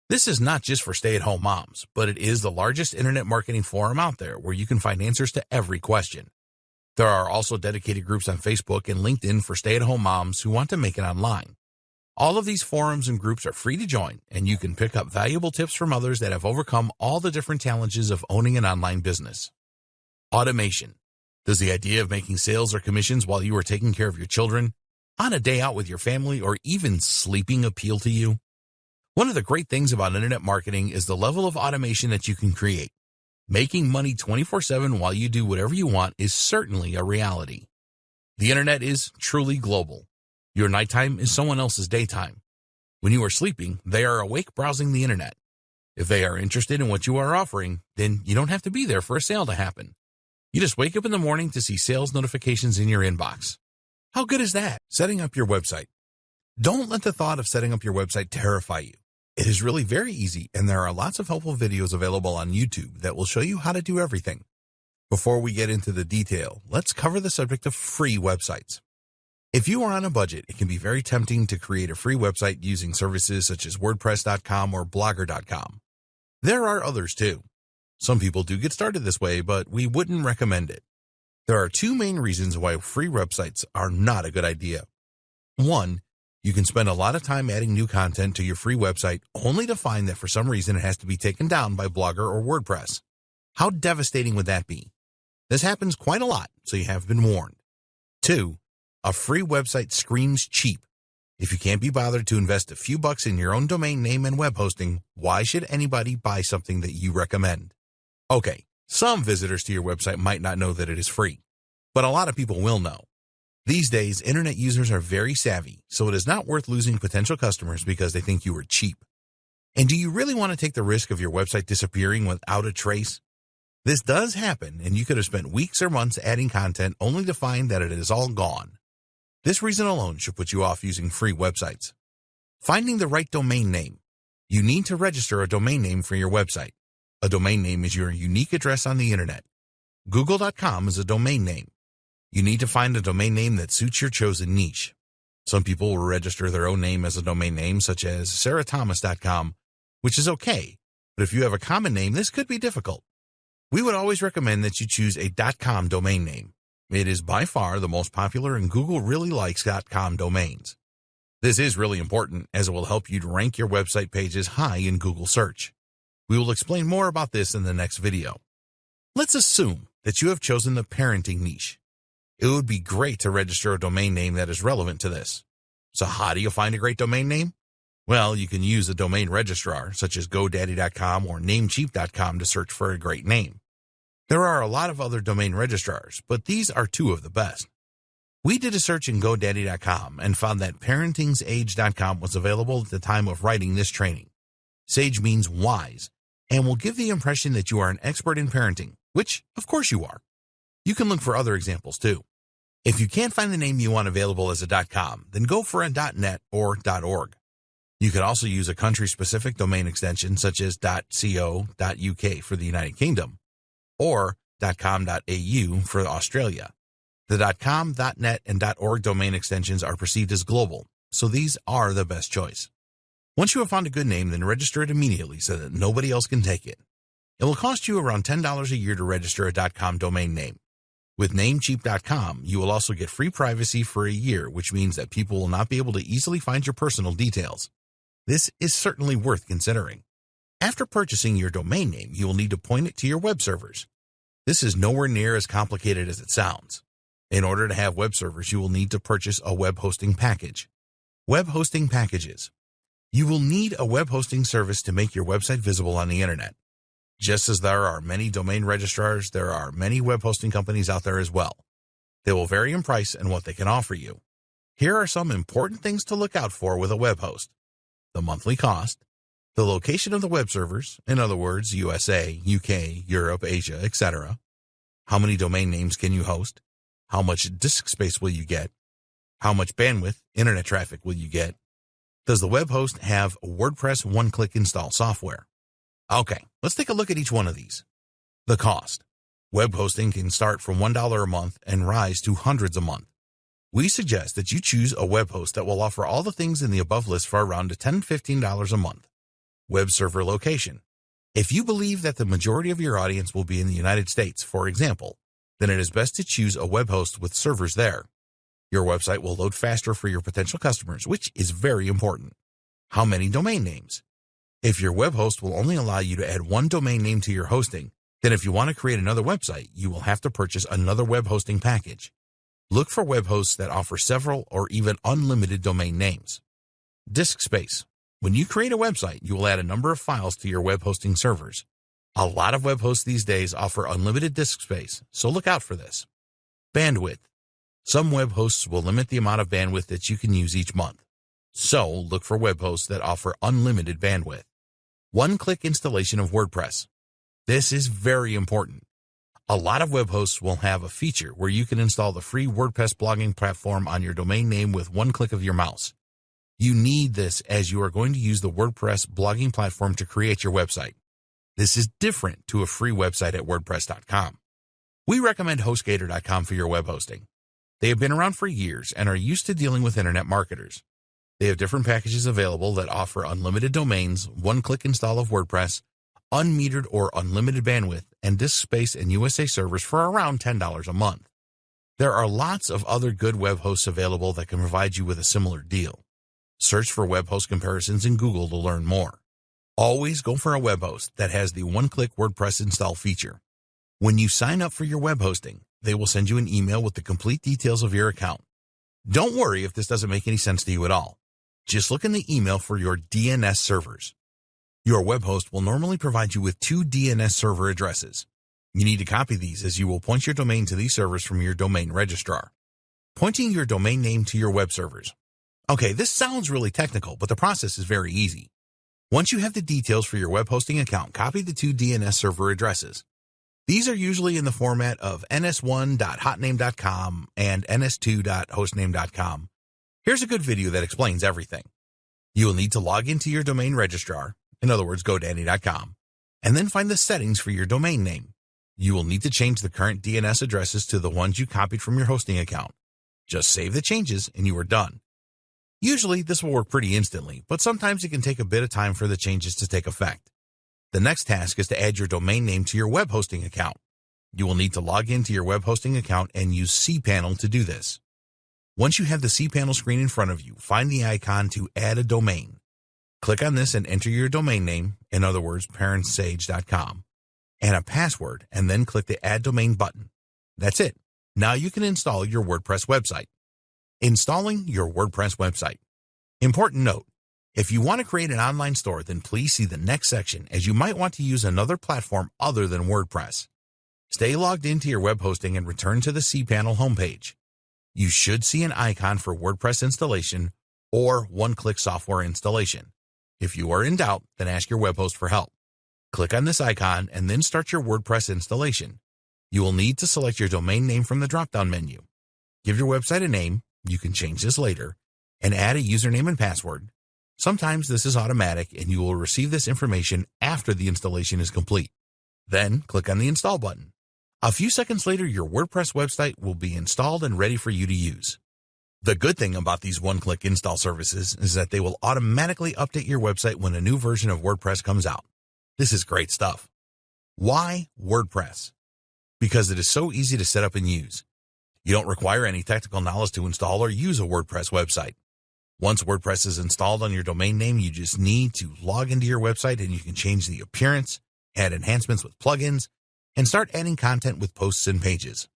This is not just for stay-at-home moms, but it is the largest internet marketing forum out there where you can find answers to every question. There are also dedicated groups on Facebook and LinkedIn for stay-at-home moms who want to make it online. All of these forums and groups are free to join, and you can pick up valuable tips from others that have overcome all the different challenges of owning an online business. Automation. Does the idea of making sales or commissions while you are taking care of your children, on a day out with your family, or even sleeping appeal to you? One of the great things about internet marketing is the level of automation that you can create. Making money 24/7 while you do whatever you want is certainly a reality. The internet is truly global. Your nighttime is someone else's daytime. When you are sleeping, they are awake browsing the internet. If they are interested in what you are offering, then you don't have to be there for a sale to happen. You just wake up in the morning to see sales notifications in your inbox. How good is that? Setting up your website. Don't let the thought of setting up your website terrify you. It is really very easy, and there are lots of helpful videos available on YouTube that will show you how to do everything. Before we get into the detail, let's cover the subject of free websites. If you are on a budget, it can be very tempting to create a free website using services such as WordPress.com or Blogger.com. There are others too. Some people do get started this way, but we wouldn't recommend it. There are two main reasons why free websites are not a good idea. One, you can spend a lot of time adding new content to your free website only to find that for some reason it has to be taken down by Blogger or WordPress. How devastating would that be? This happens quite a lot, so you have been warned. Two, a free website screams cheap. If you can't be bothered to invest a few bucks in your own domain name and web hosting, why should anybody buy something that you recommend? Okay, some visitors to your website might not know that it is free, but a lot of people will know. These days, internet users are very savvy, so it is not worth losing potential customers because they think you are cheap. And do you really want to take the risk of your website disappearing without a trace? This does happen, and you could have spent weeks or months adding content only to find that it is all gone. This reason alone should put you off using free websites. Finding the right domain name. You need to register a domain name for your website. A domain name is your unique address on the internet. Google.com is a domain name. You need to find a domain name that suits your chosen niche. Some people will register their own name as a domain name, such as SarahThomas.com, which is okay, but if you have a common name, this could be difficult. We would always recommend that you choose a .com domain name. It is by far the most popular, and Google really likes .com domains. This is really important as it will help you to rank your website pages high in Google search. We will explain more about this in the next video. Let's assume that you have chosen the parenting niche. It would be great to register a domain name that is relevant to this. So how do you find a great domain name? Well, you can use a domain registrar such as GoDaddy.com or Namecheap.com to search for a great name. There are a lot of other domain registrars, but these are two of the best. We did a search in GoDaddy.com and found that ParentingsAge.com was available at the time of writing this training. Sage means wise, and will give the impression that you are an expert in parenting, which, of course, you are. You can look for other examples, too. If you can't find the name you want available as a .com, then go for a .net or .org. You can also use a country-specific domain extension such as .co.uk for the United Kingdom or .com.au for Australia. The .com, .net, and .org domain extensions are perceived as global, so these are the best choice. Once you have found a good name, then register it immediately so that nobody else can take it. It will cost you around $10 a year to register a .com domain name. With Namecheap.com, you will also get free privacy for a year, which means that people will not be able to easily find your personal details. This is certainly worth considering. After purchasing your domain name, you will need to point it to your web servers. This is nowhere near as complicated as it sounds. In order to have web servers, you will need to purchase a web hosting package. Web hosting packages. You will need a web hosting service to make your website visible on the internet. Just as there are many domain registrars, there are many web hosting companies out there as well. They will vary in price and what they can offer you. Here are some important things to look out for with a web host. The monthly cost, the location of the web servers, in other words, USA, UK, Europe, Asia, etc. How many domain names can you host? How much disk space will you get? How much bandwidth, internet traffic will you get? Does the web host have WordPress one-click install software? Okay, let's take a look at each one of these. The cost. Web hosting can start from $1 a month and rise to hundreds a month. We suggest that you choose a web host that will offer all the things in the above list for around $10–15 a month. Web server location. If you believe that the majority of your audience will be in the United States, for example, then it is best to choose a web host with servers there. Your website will load faster for your potential customers, which is very important. How many domain names? If your web host will only allow you to add one domain name to your hosting, then if you want to create another website, you will have to purchase another web hosting package. Look for web hosts that offer several or even unlimited domain names. Disk space. When you create a website, you will add a number of files to your web hosting servers. A lot of web hosts these days offer unlimited disk space, so look out for this. Bandwidth. Some web hosts will limit the amount of bandwidth that you can use each month. So look for web hosts that offer unlimited bandwidth. One-click installation of WordPress. This is very important. A lot of web hosts will have a feature where you can install the free WordPress blogging platform on your domain name with one click of your mouse. You need this as you are going to use the WordPress blogging platform to create your website. This is different to a free website at WordPress.com. We recommend HostGator.com for your web hosting. They have been around for years and are used to dealing with internet marketers. They have different packages available that offer unlimited domains, one-click install of WordPress, unmetered or unlimited bandwidth, and disk space and USA servers for around $10 a month. There are lots of other good web hosts available that can provide you with a similar deal. Search for web host comparisons in Google to learn more. Always go for a web host that has the one-click WordPress install feature. When you sign up for your web hosting, they will send you an email with the complete details of your account. Don't worry if this doesn't make any sense to you at all. Just look in the email for your DNS servers. Your web host will normally provide you with 2 DNS server addresses. You need to copy these as you will point your domain to these servers from your domain registrar. Pointing your domain name to your web servers. Okay, this sounds really technical, but the process is very easy. Once you have the details for your web hosting account, copy the 2 DNS server addresses. These are usually in the format of ns1.hotname.com and ns2.hostname.com. Here's a good video that explains everything. You will need to log into your domain registrar, in other words, GoDaddy.com, and then find the settings for your domain name. You will need to change the current DNS addresses to the ones you copied from your hosting account. Just save the changes and you are done. Usually this will work pretty instantly, but sometimes it can take a bit of time for the changes to take effect. The next task is to add your domain name to your web hosting account. You will need to log into your web hosting account and use cPanel to do this. Once you have the cPanel screen in front of you, find the icon to add a domain. Click on this and enter your domain name, in other words, parentsage.com, and a password, and then click the Add Domain button. That's it. Now you can install your WordPress website. Installing your WordPress website. Important note. If you want to create an online store, then please see the next section as you might want to use another platform other than WordPress. Stay logged into your web hosting and return to the cPanel homepage. You should see an icon for WordPress installation or one-click software installation. If you are in doubt, then ask your web host for help. Click on this icon and then start your WordPress installation. You will need to select your domain name from the drop-down menu. Give your website a name, you can change this later, and add a username and password. Sometimes this is automatic and you will receive this information after the installation is complete. Then click on the Install button. A few seconds later, your WordPress website will be installed and ready for you to use. The good thing about these one-click install services is that they will automatically update your website when a new version of WordPress comes out. This is great stuff. Why WordPress? Because it is so easy to set up and use. You don't require any technical knowledge to install or use a WordPress website. Once WordPress is installed on your domain name, you just need to log into your website and you can change the appearance, add enhancements with plugins, and start adding content with posts and pages.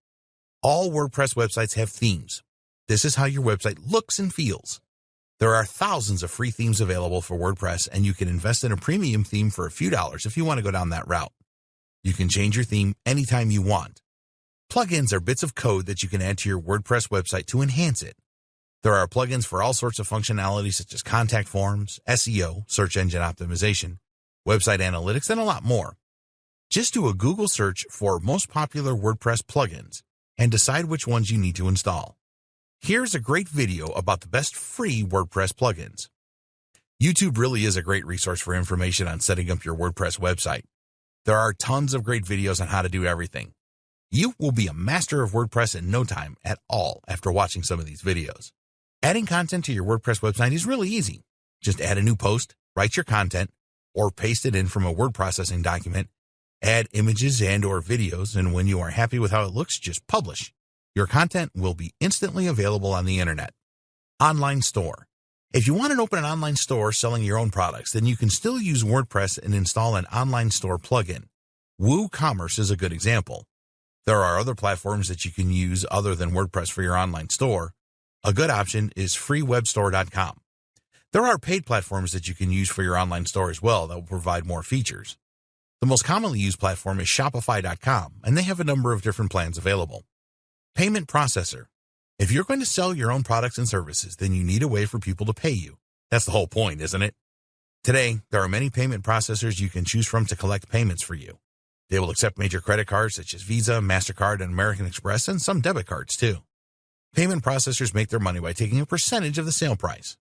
All WordPress websites have themes. This is how your website looks and feels. There are thousands of free themes available for WordPress, and you can invest in a premium theme for a few dollars if you want to go down that route. You can change your theme anytime you want. Plugins are bits of code that you can add to your WordPress website to enhance it. There are plugins for all sorts of functionality such as contact forms, SEO, search engine optimization, website analytics, and a lot more. Just do a Google search for most popular WordPress plugins and decide which ones you need to install. Here's a great video about the best free WordPress plugins. YouTube really is a great resource for information on setting up your WordPress website. There are tons of great videos on how to do everything. You will be a master of WordPress in no time at all after watching some of these videos. Adding content to your WordPress website is really easy. Just add a new post, write your content, or paste it in from a word processing document, add images and or videos, and when you are happy with how it looks, just publish. Your content will be instantly available on the internet. Online store. If you want to open an online store selling your own products, then you can still use WordPress and install an online store plugin. WooCommerce is a good example. There are other platforms that you can use other than WordPress for your online store. A good option is freewebstore.com. There are paid platforms that you can use for your online store as well that will provide more features. The most commonly used platform is Shopify.com, and they have a number of different plans available. Payment processor. If you're going to sell your own products and services, then you need a way for people to pay you. That's the whole point, isn't it? Today, there are many payment processors you can choose from to collect payments for you. They will accept major credit cards such as Visa, MasterCard, and American Express, and some debit cards too. Payment processors make their money by taking a percentage of the sale price.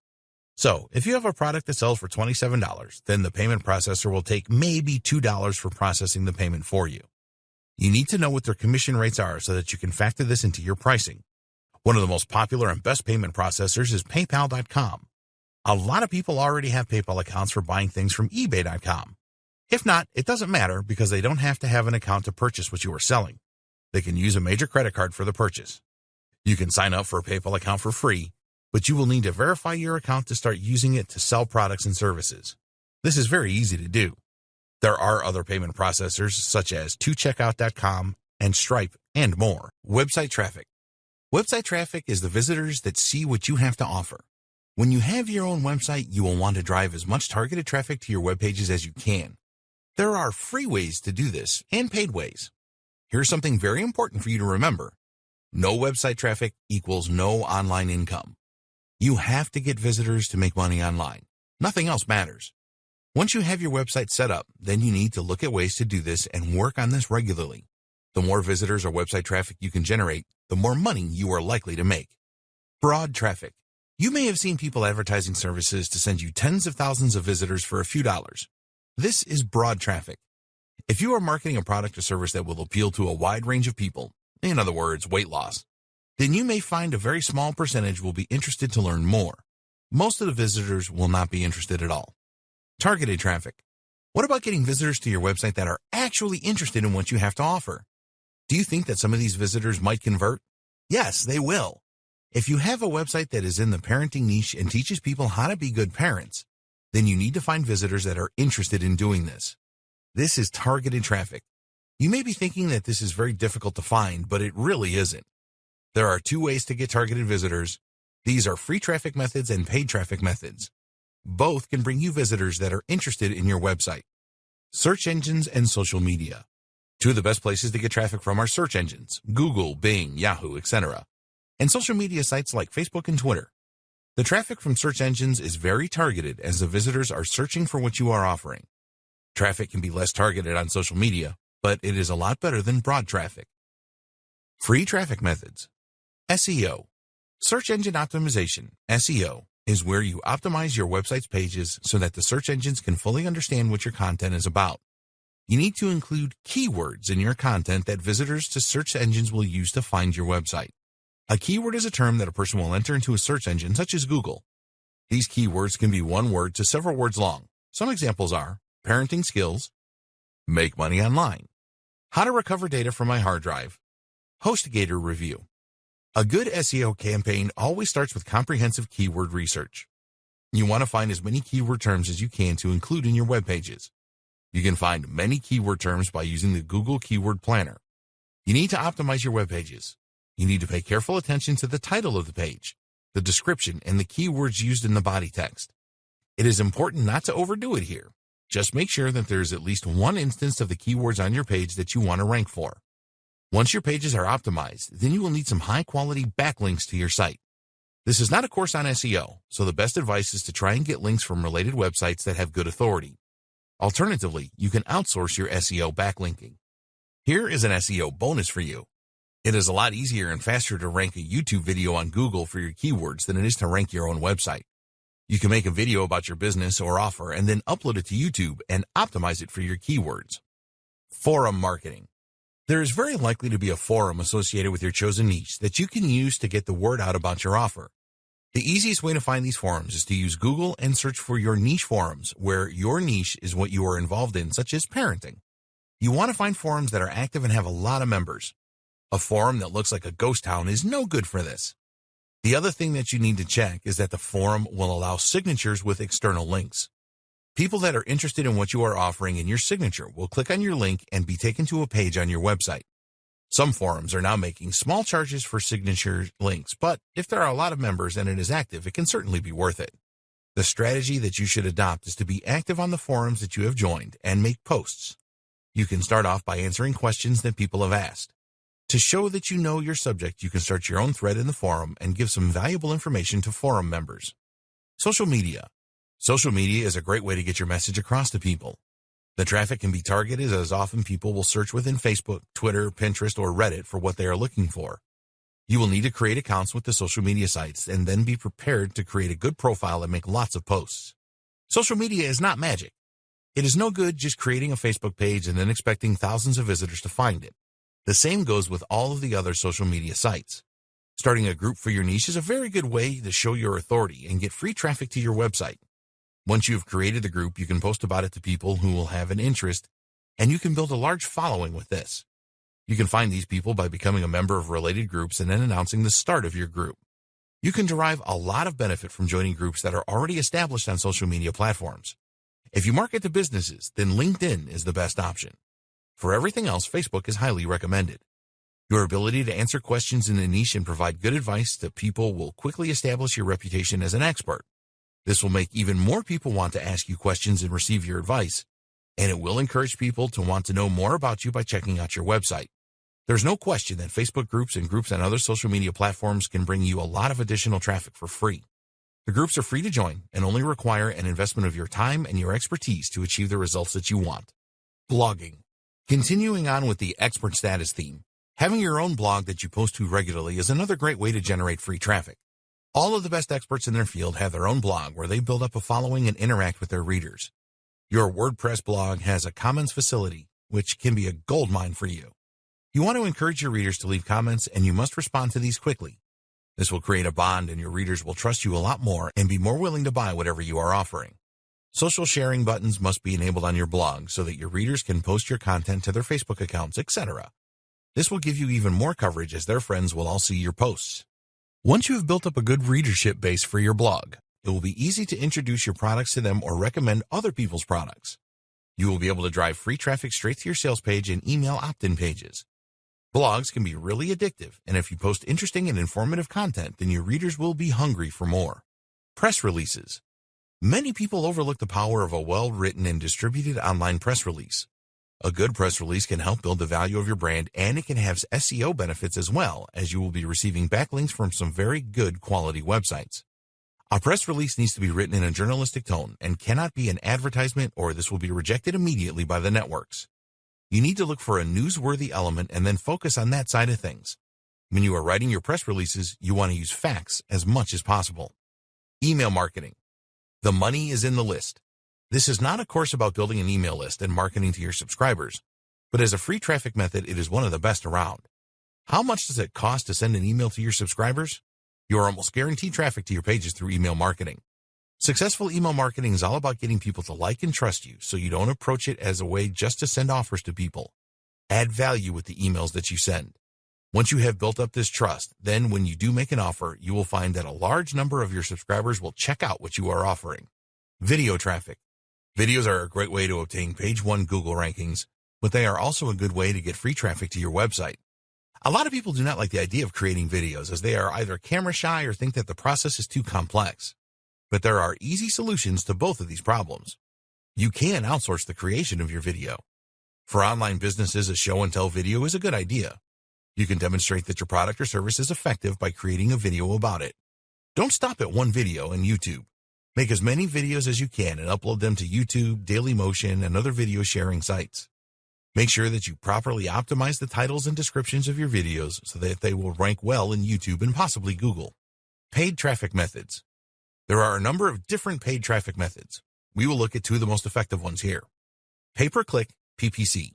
So, if you have a product that sells for $27, then the payment processor will take maybe $2 for processing the payment for you. You need to know what their commission rates are so that you can factor this into your pricing. One of the most popular and best payment processors is PayPal.com. A lot of people already have PayPal accounts for buying things from eBay.com. If not, it doesn't matter because they don't have to have an account to purchase what you are selling. They can use a major credit card for the purchase. You can sign up for a PayPal account for free, but you will need to verify your account to start using it to sell products and services. This is very easy to do. There are other payment processors such as 2Checkout.com and Stripe and more. Website traffic. Website traffic is the visitors that see what you have to offer. When you have your own website, you will want to drive as much targeted traffic to your web pages as you can. There are free ways to do this and paid ways. Here's something very important for you to remember. No website traffic equals no online income. You have to get visitors to make money online. Nothing else matters. Once you have your website set up, then you need to look at ways to do this and work on this regularly. The more visitors or website traffic you can generate, the more money you are likely to make. Broad traffic. You may have seen people advertising services to send you tens of thousands of visitors for a few dollars. This is broad traffic. If you are marketing a product or service that will appeal to a wide range of people, in other words, weight loss, then you may find a very small percentage will be interested to learn more. Most of the visitors will not be interested at all. Targeted traffic. What about getting visitors to your website that are actually interested in what you have to offer? Do you think that some of these visitors might convert? Yes, they will. If you have a website that is in the parenting niche and teaches people how to be good parents, then you need to find visitors that are interested in doing this. This is targeted traffic. You may be thinking that this is very difficult to find, but it really isn't. There are two ways to get targeted visitors. These are free traffic methods and paid traffic methods. Both can bring you visitors that are interested in your website. Search engines and social media. Two of the best places to get traffic from are search engines, Google, Bing, Yahoo, etc., and social media sites like Facebook and Twitter. The traffic from search engines is very targeted as the visitors are searching for what you are offering. Traffic can be less targeted on social media, but it is a lot better than broad traffic. Free traffic methods. SEO. Search engine optimization, SEO, is where you optimize your website's pages so that the search engines can fully understand what your content is about. You need to include keywords in your content that visitors to search engines will use to find your website. A keyword is a term that a person will enter into a search engine such as Google. These keywords can be one word to several words long. Some examples are parenting skills, make money online, how to recover data from my hard drive, HostGator review. A good SEO campaign always starts with comprehensive keyword research. You want to find as many keyword terms as you can to include in your web pages. You can find many keyword terms by using the Google Keyword Planner. You need to optimize your web pages. You need to pay careful attention to the title of the page, the description, and the keywords used in the body text. It is important not to overdo it here. Just make sure that there is at least one instance of the keywords on your page that you want to rank for. Once your pages are optimized, then you will need some high-quality backlinks to your site. This is not a course on SEO, so the best advice is to try and get links from related websites that have good authority. Alternatively, you can outsource your SEO backlinking. Here is an SEO bonus for you. It is a lot easier and faster to rank a YouTube video on Google for your keywords than it is to rank your own website. You can make a video about your business or offer and then upload it to YouTube and optimize it for your keywords. Forum marketing. There is very likely to be a forum associated with your chosen niche that you can use to get the word out about your offer. The easiest way to find these forums is to use Google and search for your niche forums where your niche is what you are involved in, such as parenting. You want to find forums that are active and have a lot of members. A forum that looks like a ghost town is no good for this. The other thing that you need to check is that the forum will allow signatures with external links. People that are interested in what you are offering in your signature will click on your link and be taken to a page on your website. Some forums are now making small charges for signature links, but if there are a lot of members and it is active, it can certainly be worth it. The strategy that you should adopt is to be active on the forums that you have joined and make posts. You can start off by answering questions that people have asked. To show that you know your subject, you can start your own thread in the forum and give some valuable information to forum members. Social media. Social media is a great way to get your message across to people. The traffic can be targeted as often people will search within Facebook, Twitter, Pinterest, or Reddit for what they are looking for. You will need to create accounts with the social media sites and then be prepared to create a good profile and make lots of posts. Social media is not magic. It is no good just creating a Facebook page and then expecting thousands of visitors to find it. The same goes with all of the other social media sites. Starting a group for your niche is a very good way to show your authority and get free traffic to your website. Once you have created the group, you can post about it to people who will have an interest, and you can build a large following with this. You can find these people by becoming a member of related groups and then announcing the start of your group. You can derive a lot of benefit from joining groups that are already established on social media platforms. If you market to businesses, then LinkedIn is the best option. For everything else, Facebook is highly recommended. Your ability to answer questions in a niche and provide good advice to people will quickly establish your reputation as an expert. This will make even more people want to ask you questions and receive your advice, and it will encourage people to want to know more about you by checking out your website. There's no question that Facebook groups and groups on other social media platforms can bring you a lot of additional traffic for free. The groups are free to join and only require an investment of your time and your expertise to achieve the results that you want. Blogging. Continuing on with the expert status theme, having your own blog that you post to regularly is another great way to generate free traffic. All of the best experts in their field have their own blog where they build up a following and interact with their readers. Your WordPress blog has a comments facility, which can be a goldmine for you. You want to encourage your readers to leave comments, and you must respond to these quickly. This will create a bond, and your readers will trust you a lot more and be more willing to buy whatever you are offering. Social sharing buttons must be enabled on your blog so that your readers can post your content to their Facebook accounts, etc. This will give you even more coverage as their friends will all see your posts. Once you have built up a good readership base for your blog, it will be easy to introduce your products to them or recommend other people's products. You will be able to drive free traffic straight to your sales page and email opt-in pages. Blogs can be really addictive, and if you post interesting and informative content, then your readers will be hungry for more. Press releases. Many people overlook the power of a well-written and distributed online press release. A good press release can help build the value of your brand, and it can have SEO benefits as well, as you will be receiving backlinks from some very good quality websites. A press release needs to be written in a journalistic tone and cannot be an advertisement, or this will be rejected immediately by the networks. You need to look for a newsworthy element and then focus on that side of things. When you are writing your press releases, you want to use facts as much as possible. Email marketing. The money is in the list. This is not a course about building an email list and marketing to your subscribers, but as a free traffic method, it is one of the best around. How much does it cost to send an email to your subscribers? You are almost guaranteed traffic to your pages through email marketing. Successful email marketing is all about getting people to like and trust you, so you don't approach it as a way just to send offers to people. Add value with the emails that you send. Once you have built up this trust, then when you do make an offer, you will find that a large number of your subscribers will check out what you are offering. Video traffic. Videos are a great way to obtain page 1 Google rankings, but they are also a good way to get free traffic to your website. A lot of people do not like the idea of creating videos, as they are either camera shy or think that the process is too complex. But there are easy solutions to both of these problems. You can outsource the creation of your video. For online businesses, a show and tell video is a good idea. You can demonstrate that your product or service is effective by creating a video about it. Don't stop at one video in YouTube. Make as many videos as you can and upload them to YouTube, Dailymotion, and other video sharing sites. Make sure that you properly optimize the titles and descriptions of your videos so that they will rank well in YouTube and possibly Google. Paid traffic methods. There are a number of different paid traffic methods. We will look at 2 of the most effective ones here. Pay-per-click, PPC.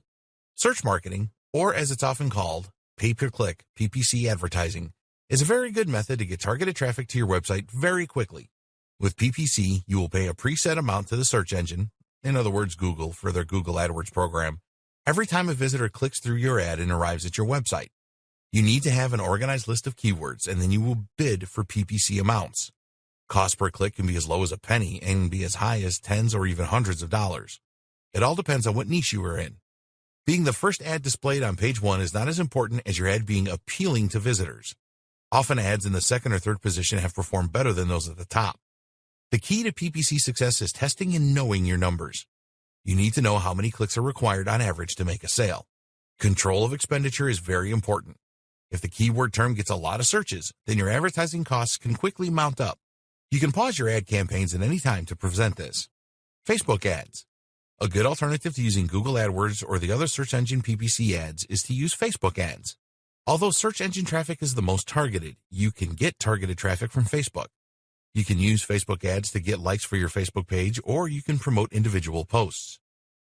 Search marketing, or as it's often called, pay-per-click, PPC advertising, is a very good method to get targeted traffic to your website very quickly. With PPC, you will pay a preset amount to the search engine, in other words Google, for their Google AdWords program, every time a visitor clicks through your ad and arrives at your website. You need to have an organized list of keywords, and then you will bid for PPC amounts. Cost per click can be as low as a penny and be as high as tens or even hundreds of dollars. It all depends on what niche you are in. Being the first ad displayed on page 1 is not as important as your ad being appealing to visitors. Often ads in the second or third position have performed better than those at the top. The key to PPC success is testing and knowing your numbers. You need to know how many clicks are required on average to make a sale. Control of expenditure is very important. If the keyword term gets a lot of searches, then your advertising costs can quickly mount up. You can pause your ad campaigns at any time to prevent this. Facebook ads. A good alternative to using Google AdWords or the other search engine PPC ads is to use Facebook ads. Although search engine traffic is the most targeted, you can get targeted traffic from Facebook. You can use Facebook ads to get likes for your Facebook page, or you can promote individual posts.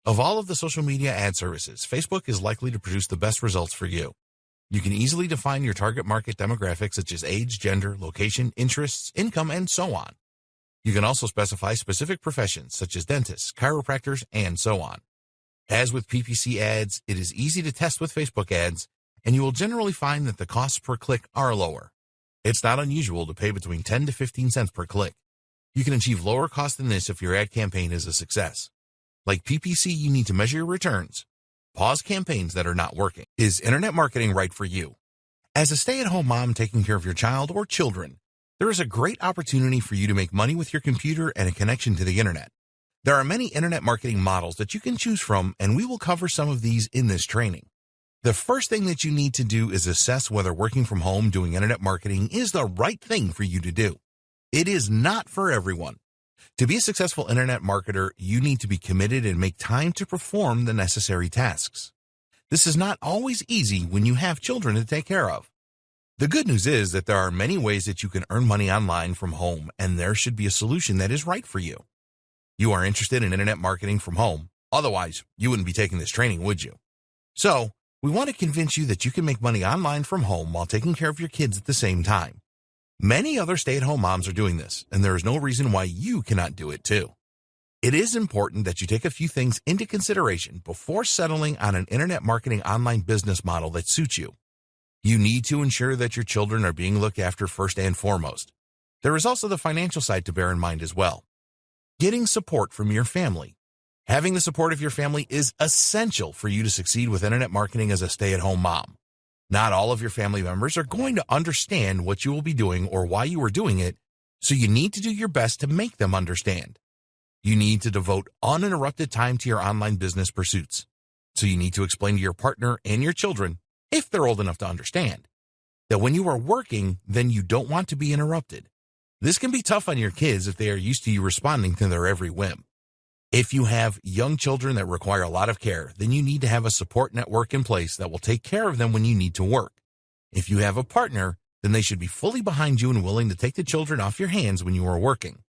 Of all of the social media ad services, Facebook is likely to produce the best results for you. You can easily define your target market demographics such as age, gender, location, interests, income, and so on. You can also specify specific professions such as dentists, chiropractors, and so on. As with PPC ads, it is easy to test with Facebook ads, and you will generally find that the costs per click are lower. It's not unusual to pay between 10 to 15 cents per click. You can achieve lower costs than this if your ad campaign is a success. Like PPC, you need to measure your returns. Pause campaigns that are not working. Is internet marketing right for you? As a stay-at-home mom taking care of your child or children, there is a great opportunity for you to make money with your computer and a connection to the internet. There are many internet marketing models that you can choose from, and we will cover some of these in this training. The first thing that you need to do is assess whether working from home doing internet marketing is the right thing for you to do. It is not for everyone. To be a successful internet marketer, you need to be committed and make time to perform the necessary tasks. This is not always easy when you have children to take care of. The good news is that there are many ways that you can earn money online from home, and there should be a solution that is right for you. You are interested in internet marketing from home. Otherwise, you wouldn't be taking this training, would you? So, we want to convince you that you can make money online from home while taking care of your kids at the same time. Many other stay-at-home moms are doing this, and there is no reason why you cannot do it too. It is important that you take a few things into consideration before settling on an internet marketing online business model that suits you. You need to ensure that your children are being looked after first and foremost. There is also the financial side to bear in mind as well. Getting support from your family. Having the support of your family is essential for you to succeed with internet marketing as a stay-at-home mom. Not all of your family members are going to understand what you will be doing or why you are doing it, so you need to do your best to make them understand. You need to devote uninterrupted time to your online business pursuits. So you need to explain to your partner and your children, if they're old enough to understand, that when you are working, then you don't want to be interrupted. This can be tough on your kids if they are used to you responding to their every whim. If you have young children that require a lot of care, then you need to have a support network in place that will take care of them when you need to work. If you have a partner, then they should be fully behind you and willing to take the children off your hands when you are working.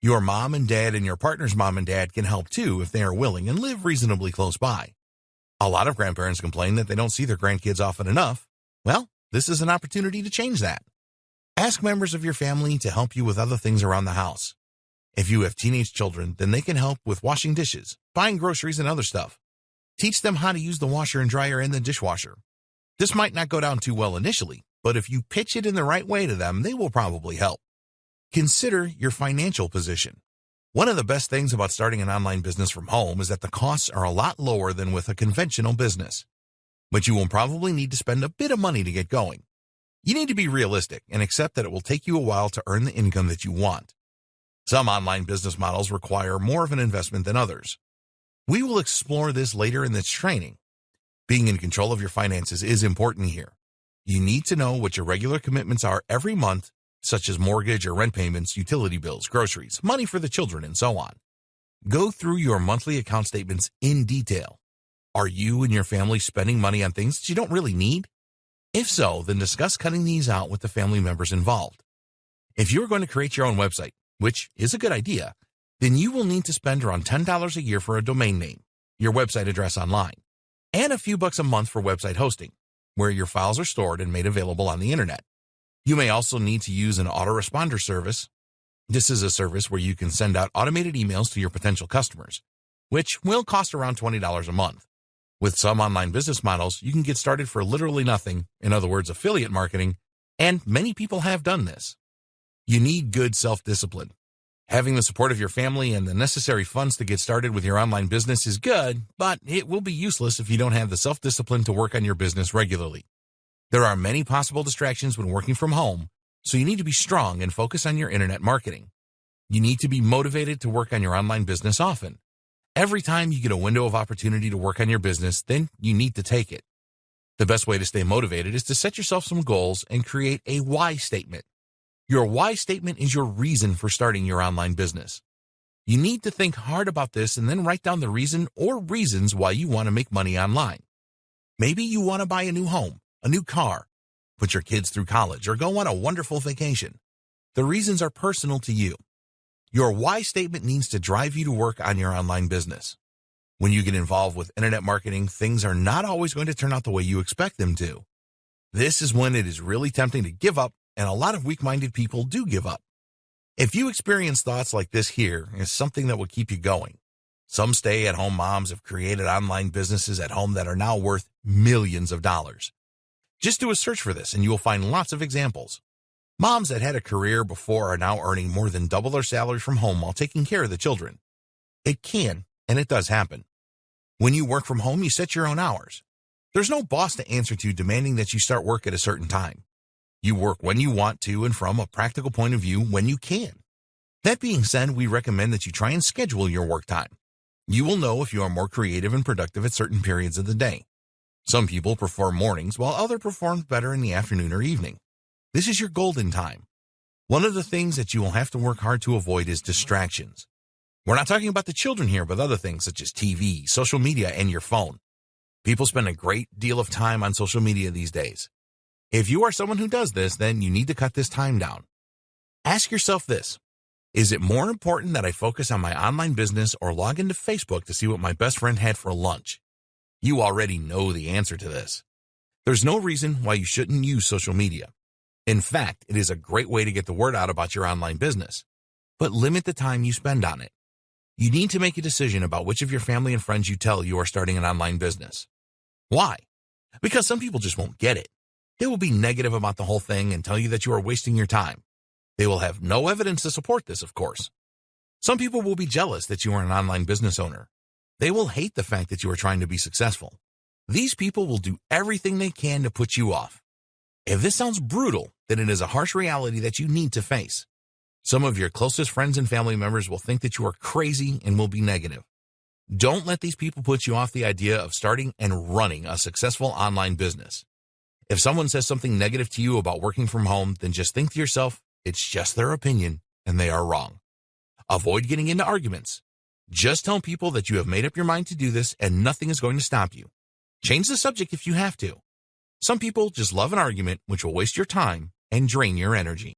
Your mom and dad and your partner's mom and dad can help too if they are willing and live reasonably close by. A lot of grandparents complain that they don't see their grandkids often enough. Well, this is an opportunity to change that. Ask members of your family to help you with other things around the house. If you have teenage children, then they can help with washing dishes, buying groceries, and other stuff. Teach them how to use the washer and dryer and the dishwasher. This might not go down too well initially, but if you pitch it in the right way to them, they will probably help. Consider your financial position. One of the best things about starting an online business from home is that the costs are a lot lower than with a conventional business. But you will probably need to spend a bit of money to get going. You need to be realistic and accept that it will take you a while to earn the income that you want. Some online business models require more of an investment than others. We will explore this later in this training. Being in control of your finances is important here. You need to know what your regular commitments are every month, such as mortgage or rent payments, utility bills, groceries, money for the children, and so on. Go through your monthly account statements in detail. Are you and your family spending money on things that you don't really need? If so, then discuss cutting these out with the family members involved. If you are going to create your own website, which is a good idea, then you will need to spend around $10 a year for a domain name, your website address online, and a few bucks a month for website hosting, where your files are stored and made available on the internet. You may also need to use an autoresponder service. This is a service where you can send out automated emails to your potential customers, which will cost around $20 a month. With some online business models, you can get started for literally nothing, in other words, affiliate marketing, and many people have done this. You need good self-discipline. Having the support of your family and the necessary funds to get started with your online business is good, but it will be useless if you don't have the self-discipline to work on your business regularly. There are many possible distractions when working from home, so you need to be strong and focus on your internet marketing. You need to be motivated to work on your online business often. Every time you get a window of opportunity to work on your business, then you need to take it. The best way to stay motivated is to set yourself some goals and create a why statement. Your why statement is your reason for starting your online business. You need to think hard about this and then write down the reason or reasons why you want to make money online. Maybe you want to buy a new home, a new car, put your kids through college, or go on a wonderful vacation. The reasons are personal to you. Your why statement needs to drive you to work on your online business. When you get involved with internet marketing, things are not always going to turn out the way you expect them to. This is when it is really tempting to give up, and a lot of weak-minded people do give up. If you experience thoughts like this, here is something that will keep you going. Some stay-at-home moms have created online businesses at home that are now worth millions of dollars. Just do a search for this and you will find lots of examples. Moms that had a career before are now earning more than double their salary from home while taking care of the children. It can, and it does happen. When you work from home, you set your own hours. There's no boss to answer to demanding that you start work at a certain time. You work when you want to and from a practical point of view when you can. That being said, we recommend that you try and schedule your work time. You will know if you are more creative and productive at certain periods of the day. Some people prefer mornings while others perform better in the afternoon or evening. This is your golden time. One of the things that you will have to work hard to avoid is distractions. We're not talking about the children here, but other things such as TV, social media, and your phone. People spend a great deal of time on social media these days. If you are someone who does this, then you need to cut this time down. Ask yourself this: is it more important that I focus on my online business or log into Facebook to see what my best friend had for lunch? You already know the answer to this. There's no reason why you shouldn't use social media. In fact, it is a great way to get the word out about your online business. But limit the time you spend on it. You need to make a decision about which of your family and friends you tell you are starting an online business. Why? Because some people just won't get it. They will be negative about the whole thing and tell you that you are wasting your time. They will have no evidence to support this, of course. Some people will be jealous that you are an online business owner. They will hate the fact that you are trying to be successful. These people will do everything they can to put you off. If this sounds brutal, then it is a harsh reality that you need to face. Some of your closest friends and family members will think that you are crazy and will be negative. Don't let these people put you off the idea of starting and running a successful online business. If someone says something negative to you about working from home, then just think to yourself, it's just their opinion and they are wrong. Avoid getting into arguments. Just tell people that you have made up your mind to do this and nothing is going to stop you. Change the subject if you have to. Some people just love an argument, which will waste your time and drain your energy.